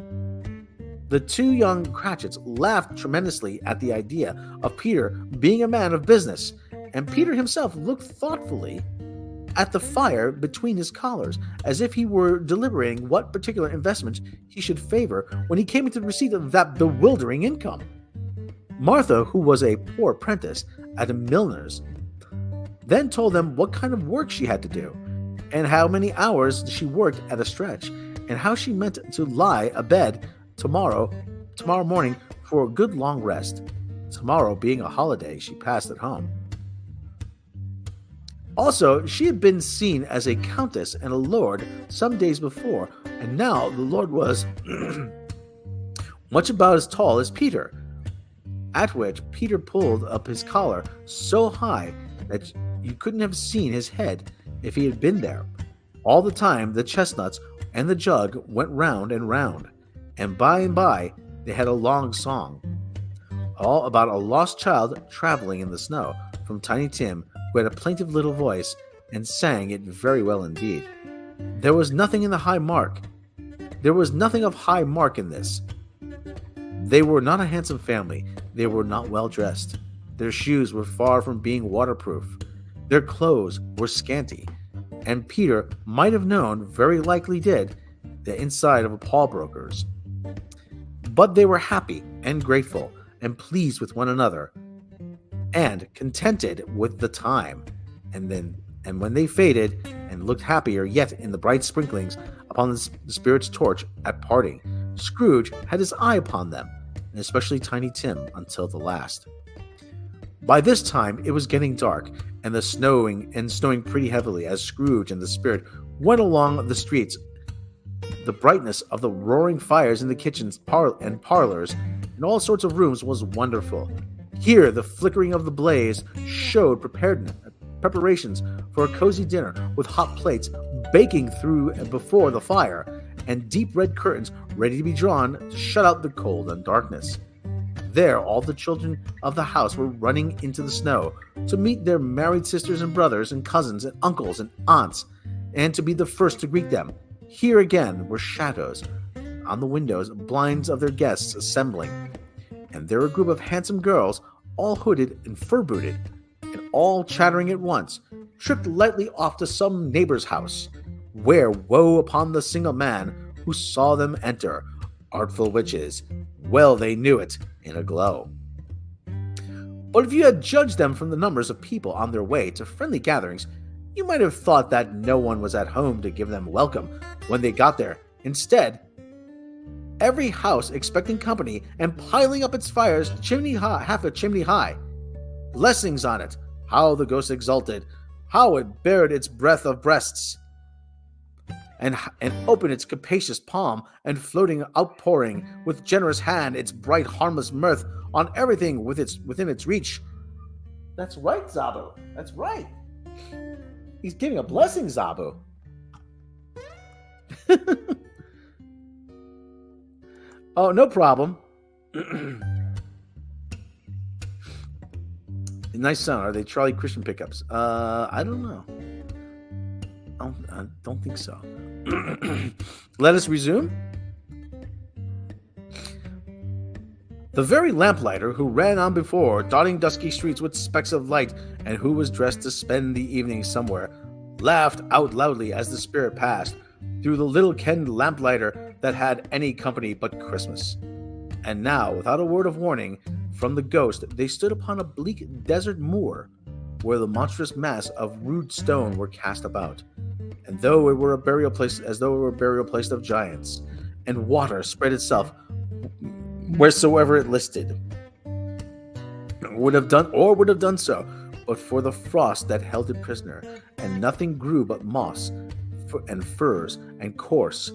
Speaker 6: The 2 young Cratchits laughed tremendously at the idea of Peter being a man of business, and Peter himself looked thoughtfully at the fire between his collars, as if he were deliberating what particular investment he should favor when he came into the receipt of that bewildering income. Martha, who was a poor apprentice at a milliner's, then told them what kind of work she had to do, and how many hours she worked at a stretch, and how she meant to lie abed tomorrow morning for a good long rest. Tomorrow being a holiday she passed at home. Also, she had been seen as a countess and a lord some days before, and now the lord was much about as tall as Peter, at which Peter pulled up his collar so high that you couldn't have seen his head if he had been there. All the time, the chestnuts and the jug went round, and by they had a long song, all about a lost child traveling in the snow, from Tiny Tim, who had a plaintive little voice and sang it very well indeed. There was nothing of high mark in this. They were not a handsome family. They were not well dressed. Their shoes were far from being waterproof. Their clothes were scanty, and Peter might have known, very likely did, the inside of a pawnbroker's. But they were happy and grateful and pleased with one another, and contented with the time. And when they faded and looked happier yet in the bright sprinklings upon the Spirit's torch at parting, Scrooge had his eye upon them, and especially Tiny Tim, until the last. By this time it was getting dark, and snowing pretty heavily as Scrooge and the Spirit went along the streets. The brightness of the roaring fires in the kitchens and parlors and all sorts of rooms was wonderful. Here the flickering of the blaze showed preparations for a cozy dinner, with hot plates baking through and before the fire, and deep red curtains ready to be drawn to shut out the cold and darkness. There all the children of the house were running into the snow to meet their married sisters and brothers and cousins and uncles and aunts, and to be the first to greet them. Here again were shadows on the windows, blinds of their guests assembling, and there were a group of handsome girls, all hooded and fur-booted, and all chattering at once, tripped lightly off to some neighbor's house, where woe upon the single man who saw them enter. Artful witches, well they knew it in a glow. But if you had judged them from the numbers of people on their way to friendly gatherings, you might have thought that no one was at home to give them welcome when they got there. Instead, every house expecting company and piling up its fires half a chimney high. Blessings on it, how the ghost exulted, how it bared its breath of breasts, and opened its capacious palm, and floating outpouring with generous hand its bright harmless mirth on everything within its reach. That's right, Zabu. That's right. He's giving a blessing, Zabu. Oh, no problem. Nice sound. Are they Charlie Christian pickups? I don't know. I don't think so. Let us resume. The very lamplighter who ran on before, dotting dusky streets with specks of light, and who was dressed to spend the evening somewhere, laughed out loudly as the Spirit passed through the little kenned lamplighter that had any company but Christmas. And now, without a word of warning from the ghost, they stood upon a bleak desert moor, where the monstrous mass of rude stone were cast about, and though it were a burial place, as though it were a burial place of giants, and water spread itself wheresoever it listed, would have done so, but for the frost that held it prisoner, and nothing grew but moss and furze and coarse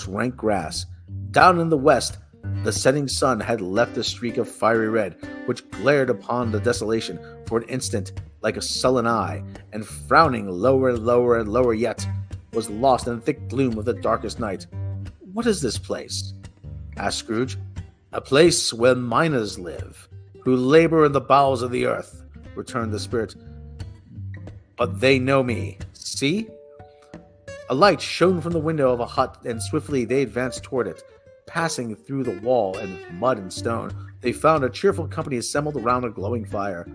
Speaker 6: rank grass. Down in the west, the setting sun had left a streak of fiery red, which glared upon the desolation for an instant like a sullen eye, and frowning lower and lower and lower yet, was lost in the thick gloom of the darkest night. "What is this place?" asked Scrooge. "A place where miners live, who labor in the bowels of the earth," returned the Spirit. "But they know me. See?" A light shone from the window of a hut, and swiftly they advanced toward it. Passing through the wall and mud and stone, they found a cheerful company assembled around a glowing fire,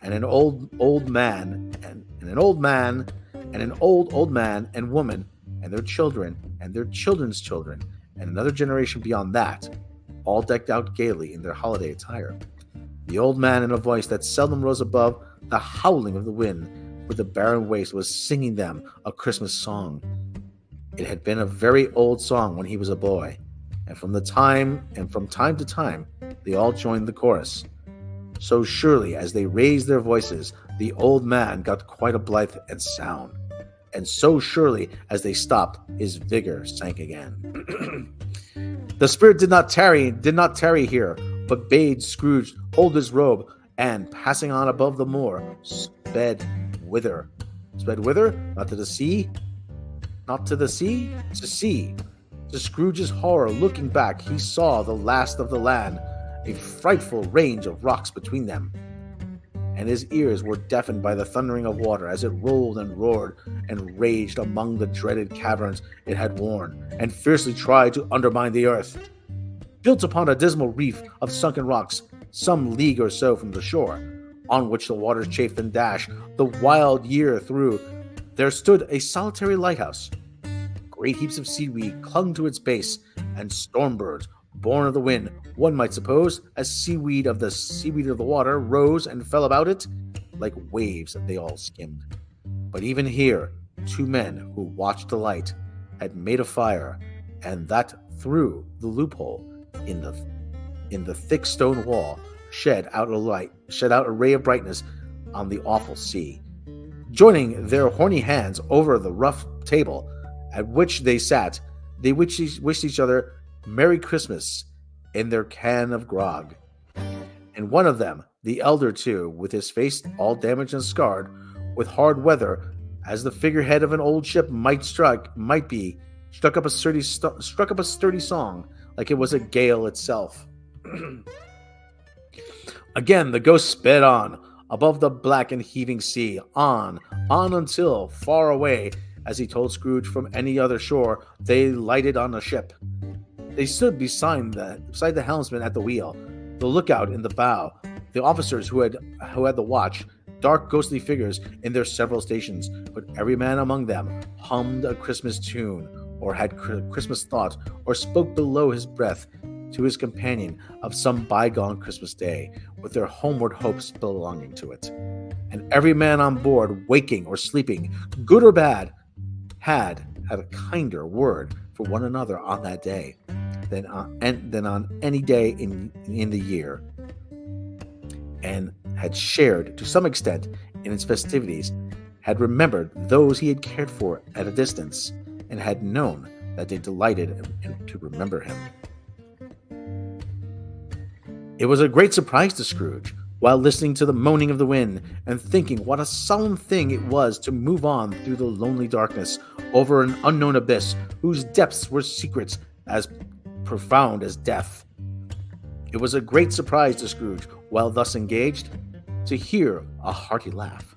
Speaker 6: and an old man and woman, and their children and their children's children, and another generation beyond that, all decked out gaily in their holiday attire. The old man, in a voice that seldom rose above the howling of the wind with the barren waste, was singing them a Christmas song. It had been a very old song when he was a boy, and from time to time they all joined the chorus. So surely as they raised their voices, the old man got quite a blithe and sound. And so surely as they stopped, his vigor sank again. The spirit did not tarry here, but bade Scrooge hold his robe, and passing on above the moor, sped whither? Sped whither? Not to the sea? Not to the sea? To sea. To Scrooge's horror, looking back, he saw the last of the land, a frightful range of rocks between them. And his ears were deafened by the thundering of water as it rolled and roared and raged among the dreaded caverns it had worn, and fiercely tried to undermine the earth. Built upon a dismal reef of sunken rocks, some league or so from the shore, on which the waters chafed and dashed the wild year through, there stood a solitary lighthouse. Great heaps of seaweed clung to its base, and stormbirds, born of the wind, one might suppose, as seaweed of the water, rose and fell about it, like waves they all skimmed. But even here, two men who watched the light had made a fire, and that through the loophole in the thick stone wall shed out a ray of brightness on the awful sea. Joining their horny hands over the rough table at which they sat, they wished each other Merry Christmas in their can of grog. And one of them, the elder too, with his face all damaged and scarred with hard weather, as the figurehead of an old ship might be, struck up a sturdy song, like it was a gale itself. Again the ghost sped on, above the black and heaving sea, on until, far away, as he told Scrooge, from any other shore, they lighted on a ship. They stood beside the helmsman at the wheel, the lookout in the bow, the officers who had the watch, dark ghostly figures in their several stations, but every man among them hummed a Christmas tune, or had Christmas thought, or spoke below his breath to his companion of some bygone Christmas day, with their homeward hopes belonging to it. And every man on board, waking or sleeping, good or bad, had a kinder word for one another on that day than on any day in the year, and had shared to some extent in its festivities, had remembered those he had cared for at a distance, and had known that they delighted to remember him. It was a great surprise to Scrooge, while listening to the moaning of the wind, and thinking what a solemn thing it was to move on through the lonely darkness, over an unknown abyss, whose depths were secrets as profound as death. It was a great surprise to Scrooge, while thus engaged, to hear a hearty laugh.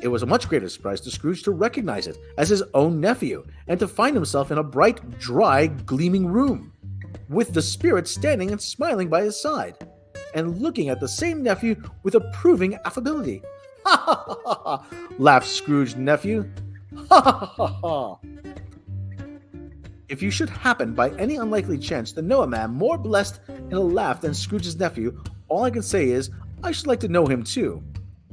Speaker 6: It was a much greater surprise to Scrooge to recognize it as his own nephew, and to find himself in a bright, dry, gleaming room, with the spirit standing and smiling by his side, and looking at the same nephew with approving affability. "Ha ha ha ha ha!" laughed Scrooge's nephew. "Ha ha ha ha! If you should happen by any unlikely chance to know a man more blessed in a laugh than Scrooge's nephew, all I can say is, I should like to know him too.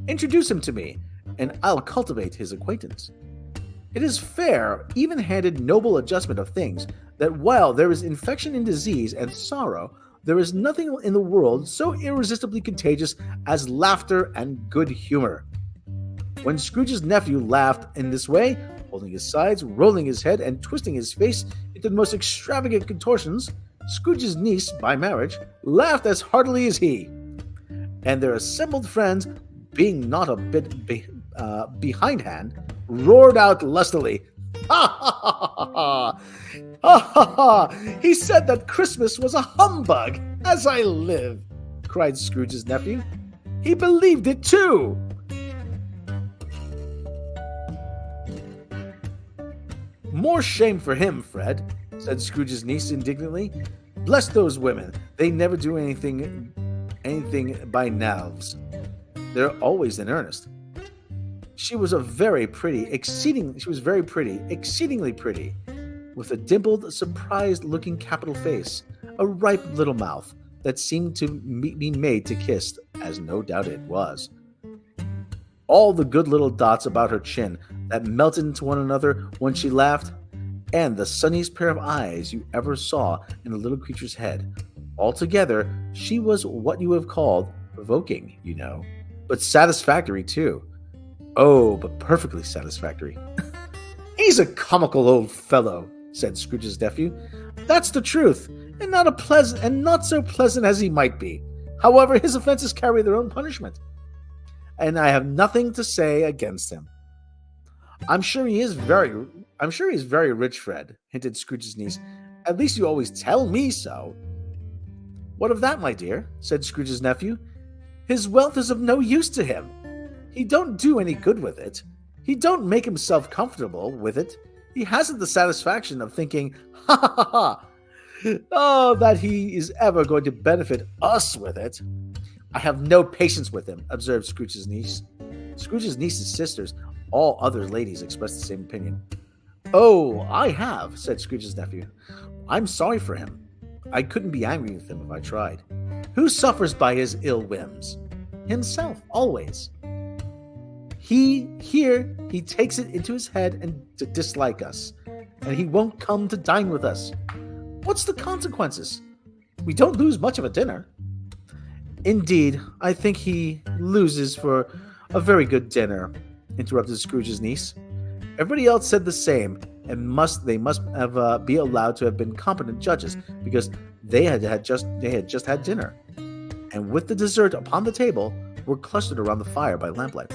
Speaker 6: Introduce him to me, and I'll cultivate his acquaintance. It is fair, even-handed, noble adjustment of things, that while there is infection in disease and sorrow, there is nothing in the world so irresistibly contagious as laughter and good humor." When Scrooge's nephew laughed in this way, holding his sides, rolling his head, and twisting his face into the most extravagant contortions, Scrooge's niece, by marriage, laughed as heartily as he. And their assembled friends, being not a bit behindhand, roared out lustily, "Ha ha ha ha ha! Ha ha ha! He said that Christmas was a humbug, as I live!" cried Scrooge's nephew. "He believed it too!" "More shame for him, Fred," said Scrooge's niece indignantly. "Bless those women, they never do anything by nalves. They're always in earnest. She was very pretty, exceedingly pretty, with a dimpled, surprised-looking capital face, a ripe little mouth that seemed to be made to kiss, as no doubt it was. All the good little dots about her chin that melted into one another when she laughed, and the sunniest pair of eyes you ever saw in a little creature's head. Altogether, she was what you have called provoking, you know, but satisfactory too. Oh, but perfectly satisfactory. He's a comical old fellow, said Scrooge's nephew. That's the truth, and not so pleasant as he might be. However, his offenses carry their own punishment, and I have nothing to say against him. I'm sure he's very rich, Fred, hinted Scrooge's niece. At least you always tell me so. What of that, my dear? Said Scrooge's nephew. His wealth is of no use to him. He don't do any good with it. He don't make himself comfortable with it. He hasn't the satisfaction of thinking, ha ha ha ha, oh, that he is ever going to benefit us with it. I have no patience with him, observed Scrooge's niece. Scrooge's niece's sisters, all other ladies, expressed the same opinion. Oh, I have, said Scrooge's nephew. I'm sorry for him. I couldn't be angry with him if I tried. Who suffers by his ill whims? Himself, always. He takes it into his head and to dislike us, and he won't come to dine with us. What's the consequences? We don't lose much of a dinner. Indeed, I think he loses for a very good dinner, interrupted Scrooge's niece. Everybody else said the same, and they must have be allowed to have been competent judges, because they had just had dinner, and with the dessert upon the table, were clustered around the fire by lamplight.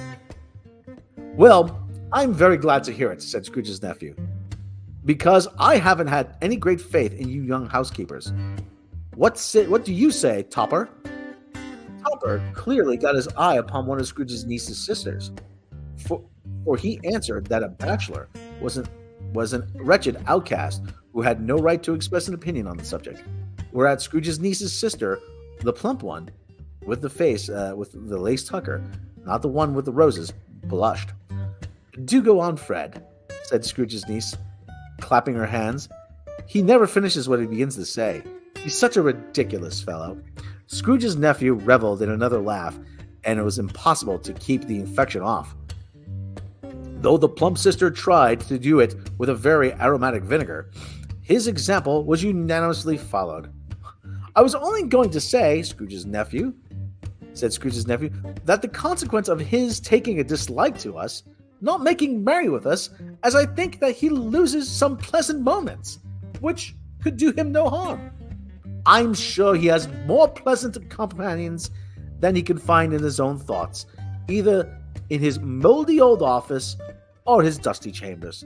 Speaker 6: Well, I'm very glad to hear it, said Scrooge's nephew, because I haven't had any great faith in you young housekeepers. What do you say, Topper? Topper clearly got his eye upon one of Scrooge's niece's sisters, for he answered that a bachelor was an wretched outcast who had no right to express an opinion on the subject, whereat Scrooge's niece's sister, the plump one, with the face with the lace tucker, not the one with the roses, blushed. Do go on, Fred, said Scrooge's niece, clapping her hands. He never finishes what he begins to say. He's such a ridiculous fellow. Scrooge's nephew reveled in another laugh, and it was impossible to keep the infection off. Though the plump sister tried to do it with a very aromatic vinegar, his example was unanimously followed. I was only going to say, said Scrooge's nephew, that the consequence of his taking a dislike to us, not making merry with us, as I think that he loses some pleasant moments, which could do him no harm. I'm sure he has more pleasant companions than he can find in his own thoughts, either in his moldy old office or his dusty chambers.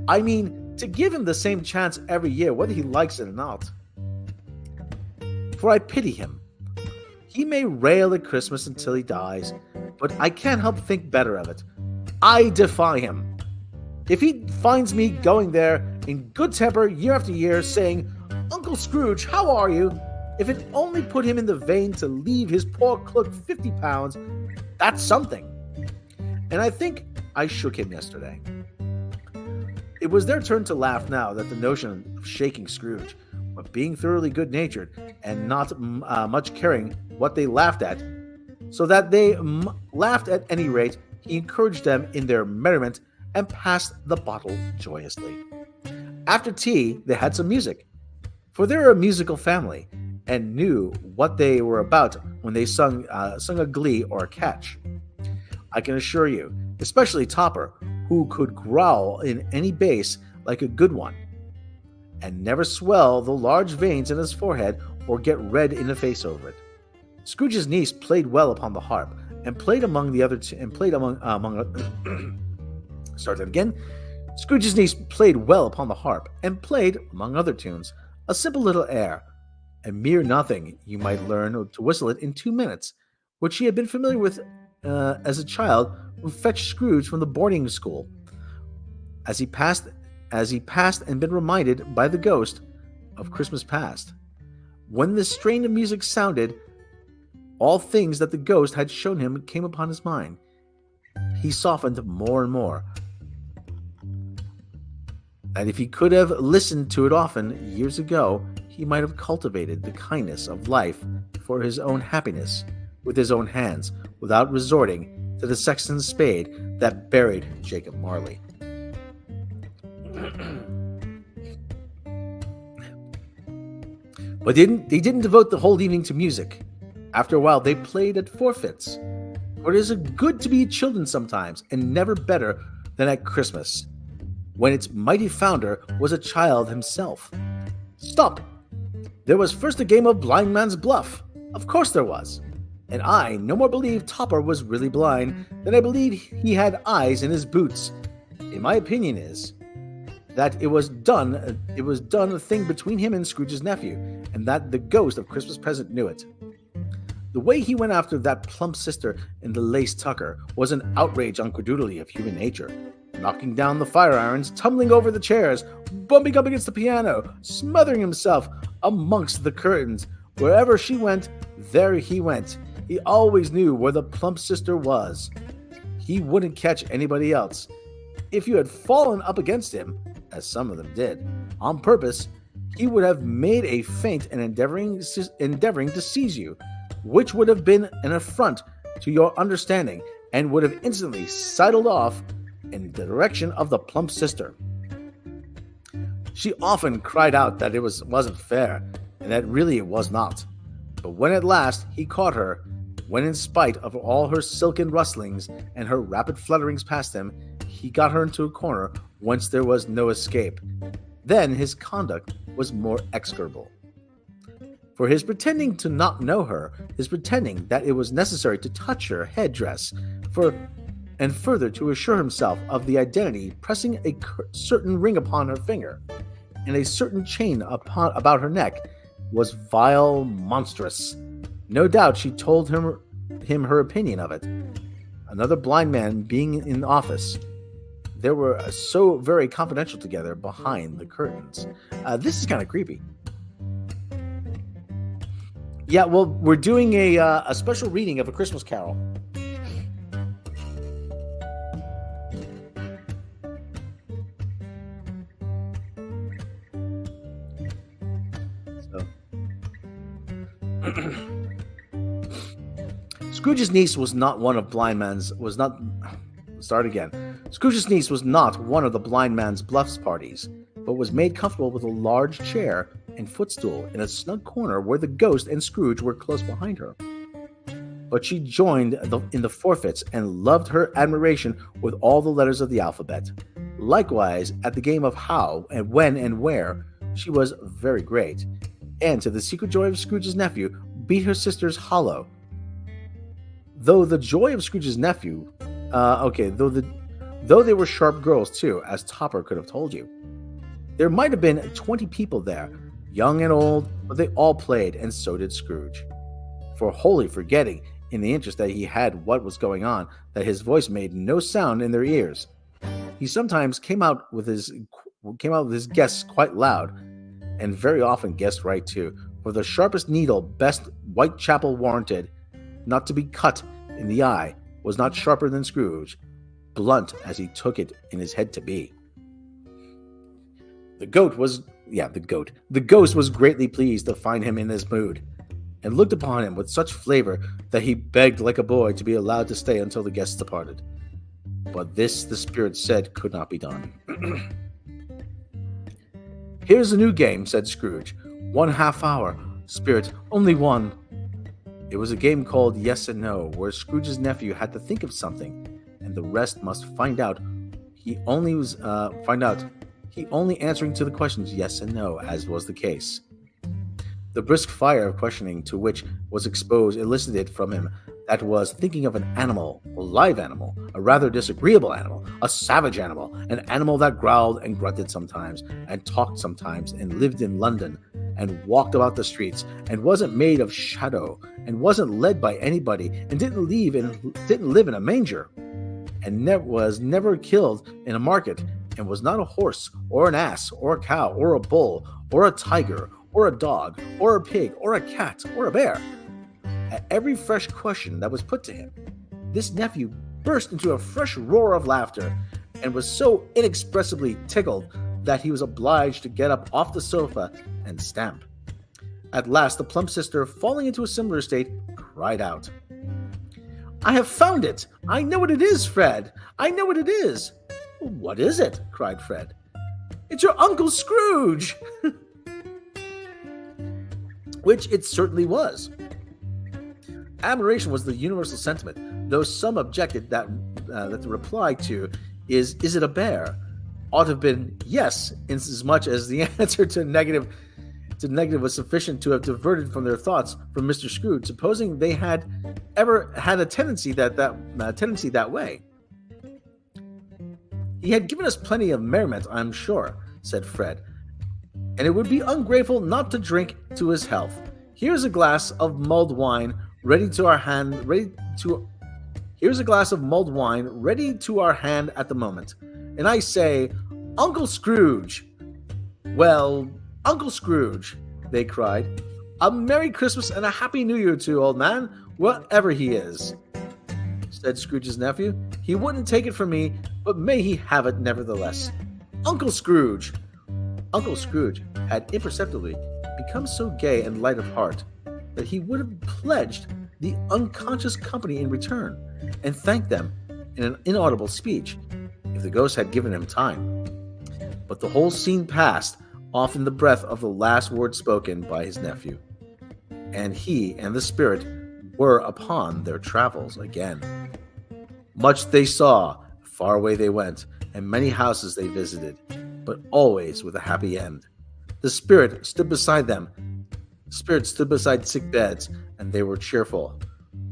Speaker 6: I mean, to give him the same chance every year, whether he likes it or not. For I pity him. He may rail at Christmas until he dies, but I can't help think better of it. I defy him. If he finds me going there in good temper year after year, saying, Uncle Scrooge, how are you? If it only put him in the vein to leave his poor clerk 50 pounds, that's something. And I think I shook him yesterday. It was their turn to laugh now that the notion of shaking Scrooge, but being thoroughly good-natured and not much caring what they laughed at, so that they laughed at any rate, he encouraged them in their merriment and passed the bottle joyously. After tea, they had some music, for they were a musical family and knew what they were about when they sung a glee or a catch. I can assure you, especially Topper, who could growl in any bass like a good one, and never swell the large veins in his forehead or get red in the face over it. Scrooge's niece played well upon the harp, and played among the other Scrooge's niece played well upon the harp, and played, among other tunes, a simple little air, a mere nothing you might learn to whistle it in 2 minutes, which she had been familiar with as a child who fetched Scrooge from the boarding school, as he passed and been reminded by the ghost of Christmas past. When this strain of music sounded, all things that the ghost had shown him came upon his mind. He softened more and more. And if he could have listened to it often years ago, he might have cultivated the kindness of life for his own happiness with his own hands, without resorting to the sexton's spade that buried Jacob Marley. But they didn't devote the whole evening to music. After a while, they played at forfeits. For it is good to be children sometimes, and never better than at Christmas, when its mighty founder was a child himself. Stop! There was first a game of blind man's bluff. Of course there was. And I no more believe Topper was really blind than I believe he had eyes in his boots. In my opinion is that it was done a thing between him and Scrooge's nephew, and that the ghost of Christmas present knew it. The way he went after that plump sister in the lace tucker was an outrage on credulity of human nature, knocking down the fire irons, tumbling over the chairs, bumping up against the piano, smothering himself amongst the curtains. Wherever she went, there he went. He always knew where the plump sister was. He wouldn't catch anybody else. If you had fallen up against him, as some of them did, on purpose, he would have made a feint and endeavoring to seize you, which would have been an affront to your understanding, and would have instantly sidled off in the direction of the plump sister. She often cried out that it wasn't fair, and that really it was not. But when at last he caught her, when in spite of all her silken rustlings and her rapid flutterings past him, he got her into a corner whence there was no escape, then his conduct was more execrable. For his pretending to not know her, his pretending that it was necessary to touch her headdress, and further to assure himself of the identity, pressing a certain ring upon her finger, and a certain chain about her neck, was vile, monstrous. No doubt she told him her opinion of it. Another blind man being in the office, they were so very confidential together behind the curtains. This is kind of creepy. Yeah, well, we're doing a special reading of A Christmas Carol. Scrooge's niece was not one of Scrooge's niece was not one of the blind man's bluffs parties, but was made comfortable with a large chair and footstool in a snug corner where the ghost and Scrooge were close behind her. But she joined in the forfeits and loved her admiration with all the letters of the alphabet. Likewise, at the game of how and when and where, she was very great, and to the secret joy of Scrooge's nephew, beat her sisters hollow. Though the joy of Scrooge's nephew, though they were sharp girls too, as Topper could have told you. There might have been 20 people there, young and old, but they all played, and so did Scrooge. For wholly forgetting, in the interest that he had what was going on, that his voice made no sound in their ears, he sometimes came out with his guests quite loud, and very often guessed right too, for the sharpest needle best Whitechapel warranted not to be cut in the eye was not sharper than Scrooge, blunt as he took it in his head to be. The ghost was greatly pleased to find him in this mood, and looked upon him with such flavor that he begged like a boy to be allowed to stay until the guests departed. But this, the spirit said, could not be done. "Here's a new game," said Scrooge. "1 half-hour. Spirit, only one." It was a game called Yes and No, where Scrooge's nephew had to think of something, and the rest must find out. He only answering to the questions yes and no, as was the case. The brisk fire of questioning to which was exposed elicited from him that was thinking of an animal, a live animal, a rather disagreeable animal, a savage animal, an animal that growled and grunted sometimes, and talked sometimes, and lived in London, and walked about the streets, and wasn't made of shadow, and wasn't led by anybody, and didn't live in a manger, and was never killed in a market, and was not a horse, or an ass, or a cow, or a bull, or a tiger, or a dog, or a pig, or a cat, or a bear. At every fresh question that was put to him, this nephew burst into a fresh roar of laughter, and was so inexpressibly tickled that he was obliged to get up off the sofa and stamp. At last, the plump sister, falling into a similar state, cried out, "I have found it! I know what it is, Fred! I know what it is!" "What is it?" cried Fred. "It's your Uncle Scrooge!" Which it certainly was. Admiration was the universal sentiment, though some objected that the reply to is it a bear ought to have been yes, inasmuch as the answer to negative was sufficient to have diverted from their thoughts from Mr. Scrooge, supposing they had ever had a tendency that way. He had given us plenty of merriment, I'm sure, said Fred, and it would be ungrateful not to drink to his health. Here's a glass of mulled wine ready to our hand at the moment. And I say, Uncle Scrooge. Well, Uncle Scrooge, they cried. A Merry Christmas and a Happy New Year to you, old man, wherever he is, said Scrooge's nephew. He wouldn't take it from me, but may he have it nevertheless. Uncle Scrooge. Uncle Scrooge had imperceptibly become so gay and light of heart that he would have pledged the unconscious company in return and thanked them in an inaudible speech if the ghost had given him time. But the whole scene passed off in the breath of the last word spoken by his nephew, and he and the spirit were upon their travels again. Much they saw, far away they went, and many houses they visited, but always with a happy end. The spirit stood beside them. The spirit stood beside sick beds, and they were cheerful.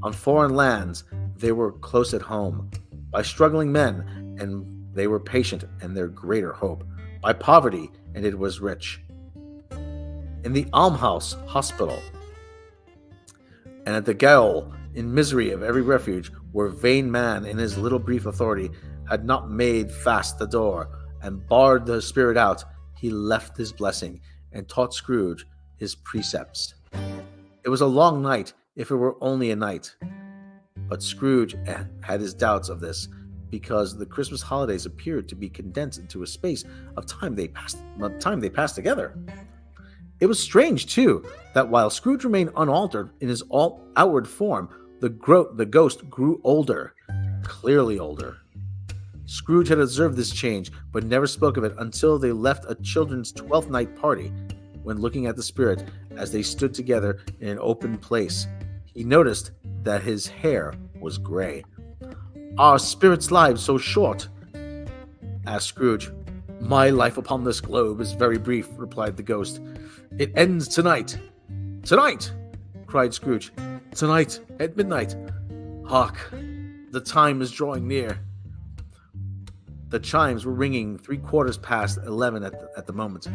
Speaker 6: On foreign lands, they were close at home. By struggling men, and they were patient, and their greater hope. By poverty, and it was rich. In the almshouse hospital, and at the gaol, in misery of every refuge, where vain man in his little brief authority had not made fast the door, and barred the spirit out, he left his blessing, and taught Scrooge his precepts. It was a long night, if it were only a night. But Scrooge had his doubts of this, because the Christmas holidays appeared to be condensed into a space of time they passed together. It was strange, too, that while Scrooge remained unaltered in his outward form, the ghost grew older, clearly older. Scrooge had observed this change, but never spoke of it until they left a children's 12th night party. When looking at the spirit as they stood together in an open place, he noticed that his hair was gray. "Are spirits' lives so short?" asked Scrooge. "My life upon this globe is very brief," replied the ghost. "It ends tonight." "Tonight!" cried Scrooge. "Tonight at midnight. Hark, the time is drawing near." The chimes were ringing 11:15 at the moment.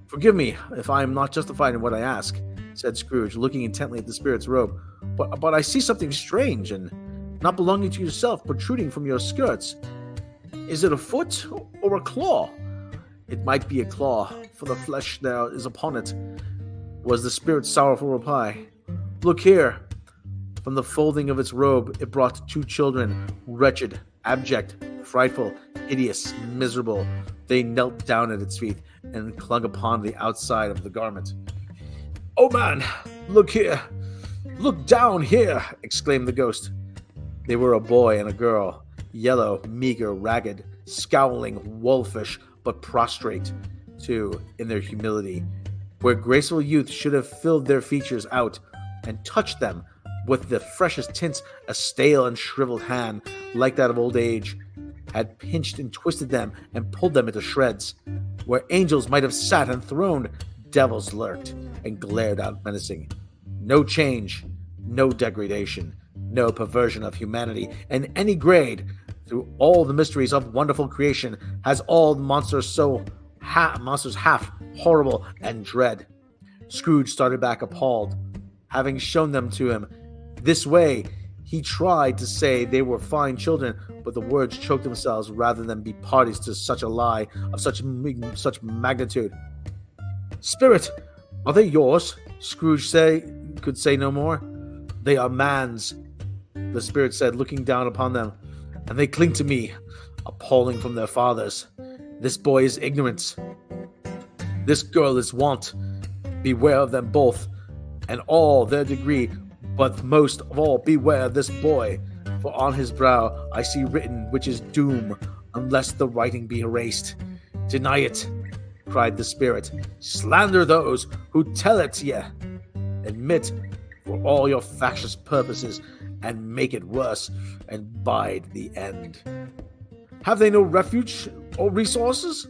Speaker 6: "Forgive me if I am not justified in what I ask," said Scrooge, looking intently at the spirit's robe. But I see something strange and not belonging to yourself protruding from your skirts. Is it a foot or a claw?" "It might be a claw, for the flesh there is upon it," was the spirit's sorrowful reply. "Look here." From the folding of its robe, it brought two children, wretched, abject, frightful, hideous, miserable. They knelt down at its feet and clung upon the outside of the garment. "Oh man, look here! Look down here!" exclaimed the ghost. They were a boy and a girl, yellow, meager, ragged, scowling, wolfish, but prostrate, too, in their humility, where graceful youth should have filled their features out and touched them with the freshest tints. A stale and shriveled hand, like that of old age, had pinched and twisted them and pulled them into shreds. Where angels might have sat enthroned, devils lurked and glared out menacing. No change, no degradation, no perversion of humanity in any grade. Through all the mysteries of wonderful creation has all the monsters half horrible and dread. Scrooge started back appalled. Having shown them to him this way, he tried to say they were fine children, but the words choked themselves rather than be parties to such a lie of such magnitude. "Spirit, are they yours?" Scrooge could say no more. "They are man's," the spirit said, looking down upon them, "and they cling to me, appalling from their fathers. This boy is ignorance. This girl is want. Beware of them both, and all their degree, but most of all beware of this boy, for on his brow I see written which is doom, unless the writing be erased. Deny it," cried the spirit. "Slander those who tell it ye. Admit for all your factious purposes and make it worse and bide the end. Have they no refuge or resources?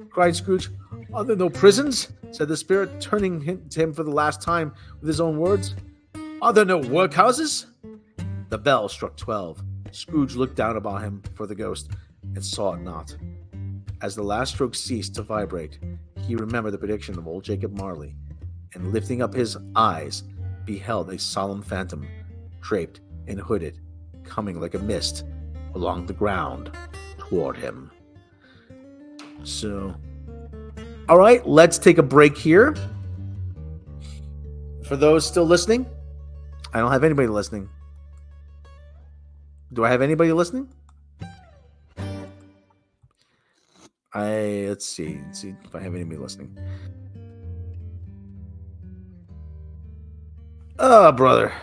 Speaker 6: Cried Scrooge. Are there no prisons? Said the spirit, turning to him for the last time with his own words. Are there no workhouses? The bell struck 12. Scrooge looked down upon him for the ghost and saw it not. As the last stroke ceased to vibrate, he remembered the prediction of old Jacob Marley, and lifting up his eyes, beheld a solemn phantom, draped and hooded, coming like a mist along the ground toward him. So, all right, let's take a break here. For those still listening, I don't have anybody listening. Do I have anybody listening? Let's see if I have anybody listening. Oh, brother.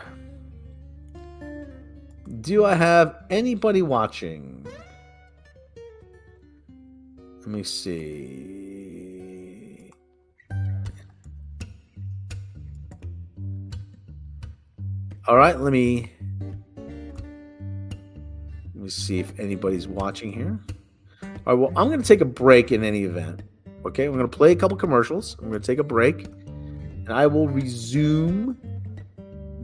Speaker 6: Do I have anybody watching? Let me see. All right, let me see if anybody's watching here. All right, well, I'm going to take a break in any event. Okay, I'm going to play a couple commercials. I'm going to take a break, and I will resume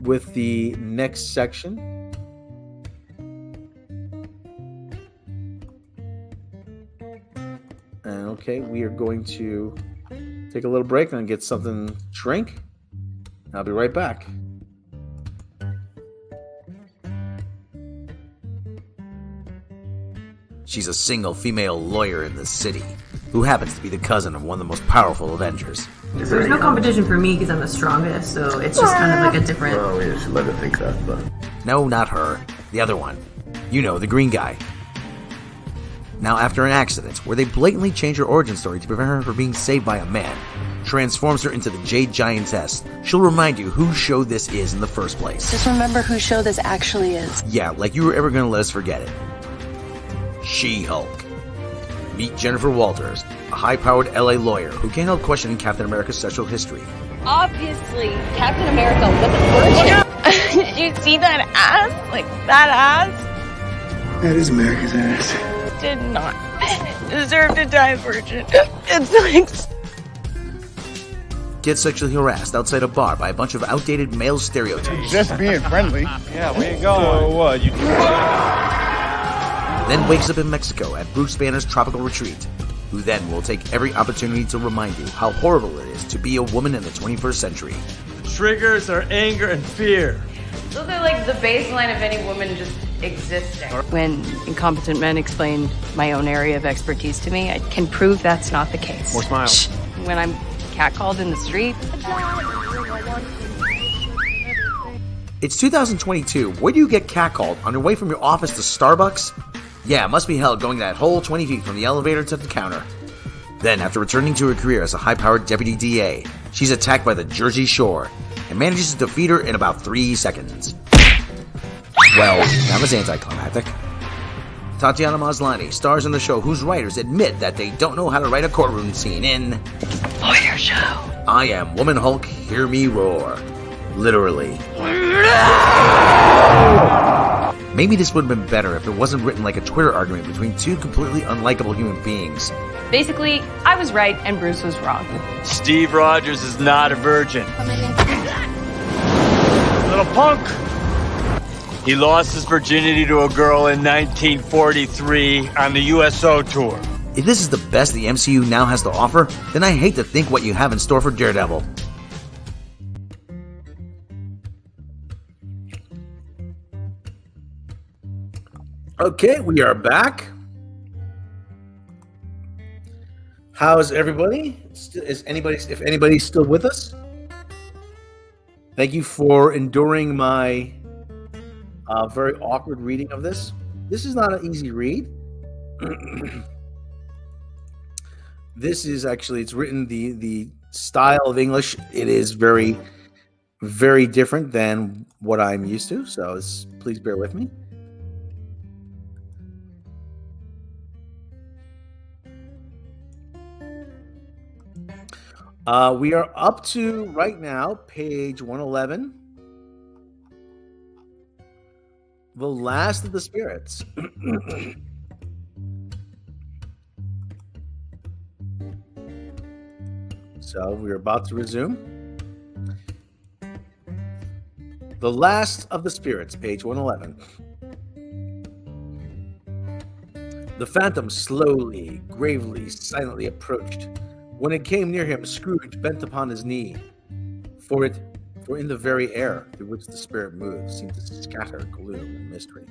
Speaker 6: with the next section. And okay, we are going to take a little break and get something to drink. I'll be right back.
Speaker 8: She's a single female lawyer in the city who happens to be the cousin of one of the most powerful Avengers.
Speaker 9: There's no competition for me because I'm the strongest, so it's just kind of like a different...
Speaker 2: Oh, yeah, she let her think that, but...
Speaker 8: No, not her. The other one. You know, the green guy. Now, after an accident where they blatantly change her origin story to prevent her from being saved by a man, transforms her into the Jade Giantess, she'll remind you whose show this is in the first place.
Speaker 10: Just remember whose show this actually is.
Speaker 8: Yeah, like you were ever gonna let us forget it. She-Hulk. Meet Jennifer Walters, a high-powered LA lawyer who can't help questioning Captain America's sexual history.
Speaker 10: Obviously, Captain America was a virgin. Did you see that ass? Like, that ass?
Speaker 11: That is America's ass.
Speaker 10: Did not deserve to die a virgin. It's like...
Speaker 8: Get sexually harassed outside a bar by a bunch of outdated male stereotypes.
Speaker 11: Just being friendly.
Speaker 5: Yeah, where you going? So what?
Speaker 8: Then wakes up in Mexico at Bruce Banner's tropical retreat, who then will take every opportunity to remind you how horrible it is to be a woman in the 21st century.
Speaker 5: Triggers are anger and fear.
Speaker 12: Those are like the baseline of any woman just existing.
Speaker 10: When incompetent men explain my own area of expertise to me, I can prove that's not the case.
Speaker 5: More smiles.
Speaker 10: When I'm catcalled in the street.
Speaker 8: It's 2022. Where do you get catcalled? On your way from your office to Starbucks? Yeah, it must be hell going that whole 20 feet from the elevator to the counter. Then, after returning to her career as a high-powered deputy DA, she's attacked by the Jersey Shore and manages to defeat her in about 3 seconds. Well, that was anticlimactic. Tatiana Maslany stars in the show whose writers admit that they don't know how to write a courtroom scene in
Speaker 10: Lawyer Show.
Speaker 8: I Am Woman Hulk, Hear Me Roar. Literally. Maybe this would have been better if it wasn't written like a Twitter argument between two completely unlikable human beings.
Speaker 10: Basically, I was right and Bruce was wrong.
Speaker 5: Steve Rogers is not a virgin. Little punk. He lost his virginity to a girl in 1943 on the USO tour.
Speaker 8: If this is the best the MCU now has to offer, then I hate to think what you have in store for Daredevil.
Speaker 6: Okay, we are back. How's everybody? If anybody's still with us? Thank you for enduring my very awkward reading of this. This is not an easy read. This is actually, it's written the style of English. It is very, very different than what I'm used to. So please bear with me. We are up to, right now, page 111. The last of the spirits. So we're about to resume. The last of the spirits, page 111. The phantom slowly, gravely, silently approached. When it came near him, Scrooge bent upon his knee. For in the very air through which the spirit moved seemed to scatter gloom and mystery.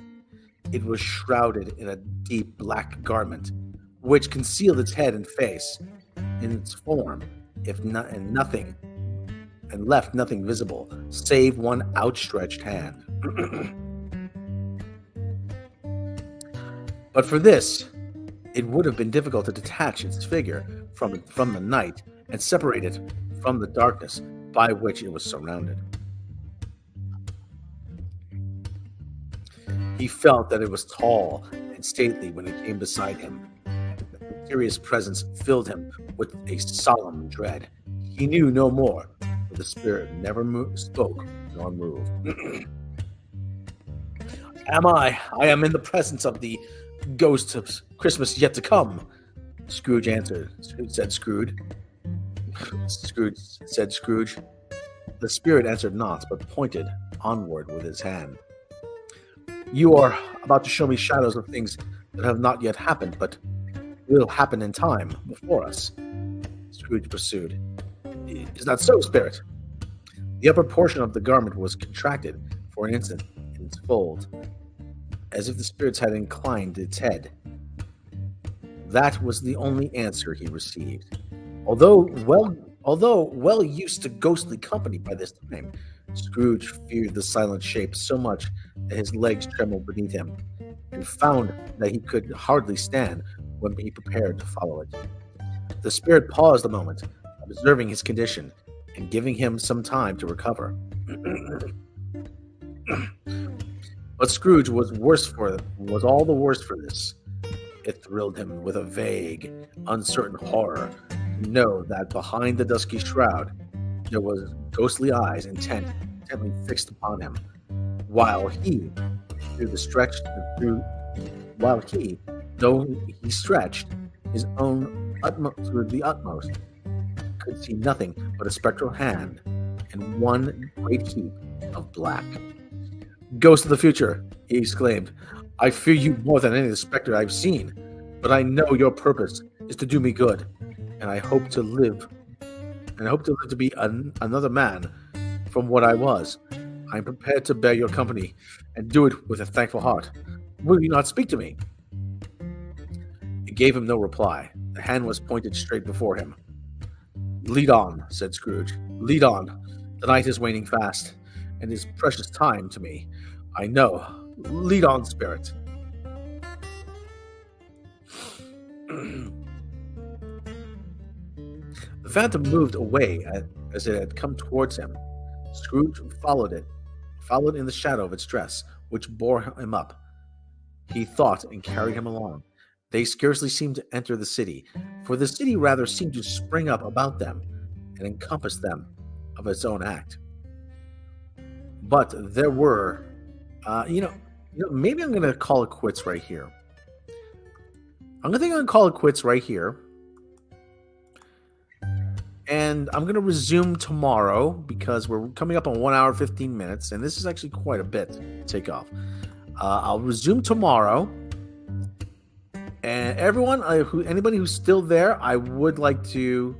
Speaker 6: It was shrouded in a deep black garment, which concealed its head and face. In its form, and left nothing visible, save one outstretched hand. But for this, it would have been difficult to detach its figure from the night and separate it from the darkness by which it was surrounded. He felt that it was tall and stately when it came beside him. The mysterious presence filled him with a solemn dread. He knew no more, for the spirit never spoke nor moved. I am in the presence of the ghost of Christmas yet to come, Scrooge answered. Said Scrooge. The spirit answered not, but pointed onward with his hand. You are about to show me shadows of things that have not yet happened, but will happen in time before us, Scrooge pursued. Is that so, spirit? The upper portion of the garment was contracted for an instant in its fold, as if the spirits had inclined its head. That was the only answer he received. Although well used to ghostly company by this time, Scrooge feared the silent shape so much that his legs trembled beneath him, and found that he could hardly stand when he prepared to follow it. The spirit paused a moment, observing his condition and giving him some time to recover. But Scrooge was all the worse for this. It thrilled him with a vague, uncertain horror to know that behind the dusky shroud there was ghostly eyes intently fixed upon him, though he stretched his own utmost to the utmost, could see nothing but a spectral hand and one great heap of black. Ghost of the future, he exclaimed, I fear you more than any of the spectre I've seen, but I know your purpose is to do me good, and I hope to live to be another man from what I was. I am prepared to bear your company and do it with a thankful heart. Will you not speak to me? It gave him no reply. The hand was pointed straight before him. Lead on, said Scrooge. Lead on. The night is waning fast, and is precious time to me. I know. Lead on, spirit. The phantom moved away as it had come towards him. Scrooge followed in the shadow of its dress, which bore him up. He thought and carried him along. They scarcely seemed to enter the city, for the city rather seemed to spring up about them and encompass them of its own act. But there were, maybe I'm going to call it quits right here. I'm going to call it quits right here. And I'm going to resume tomorrow because we're coming up on 1 hour, 15 minutes. And this is actually quite a bit to take off. I'll resume tomorrow. And everyone, anybody who's still there, I would like to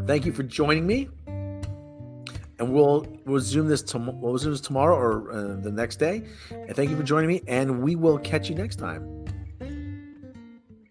Speaker 6: thank you for joining me. And we'll resume this tomorrow or the next day. And thank you for joining me. And we will catch you next time.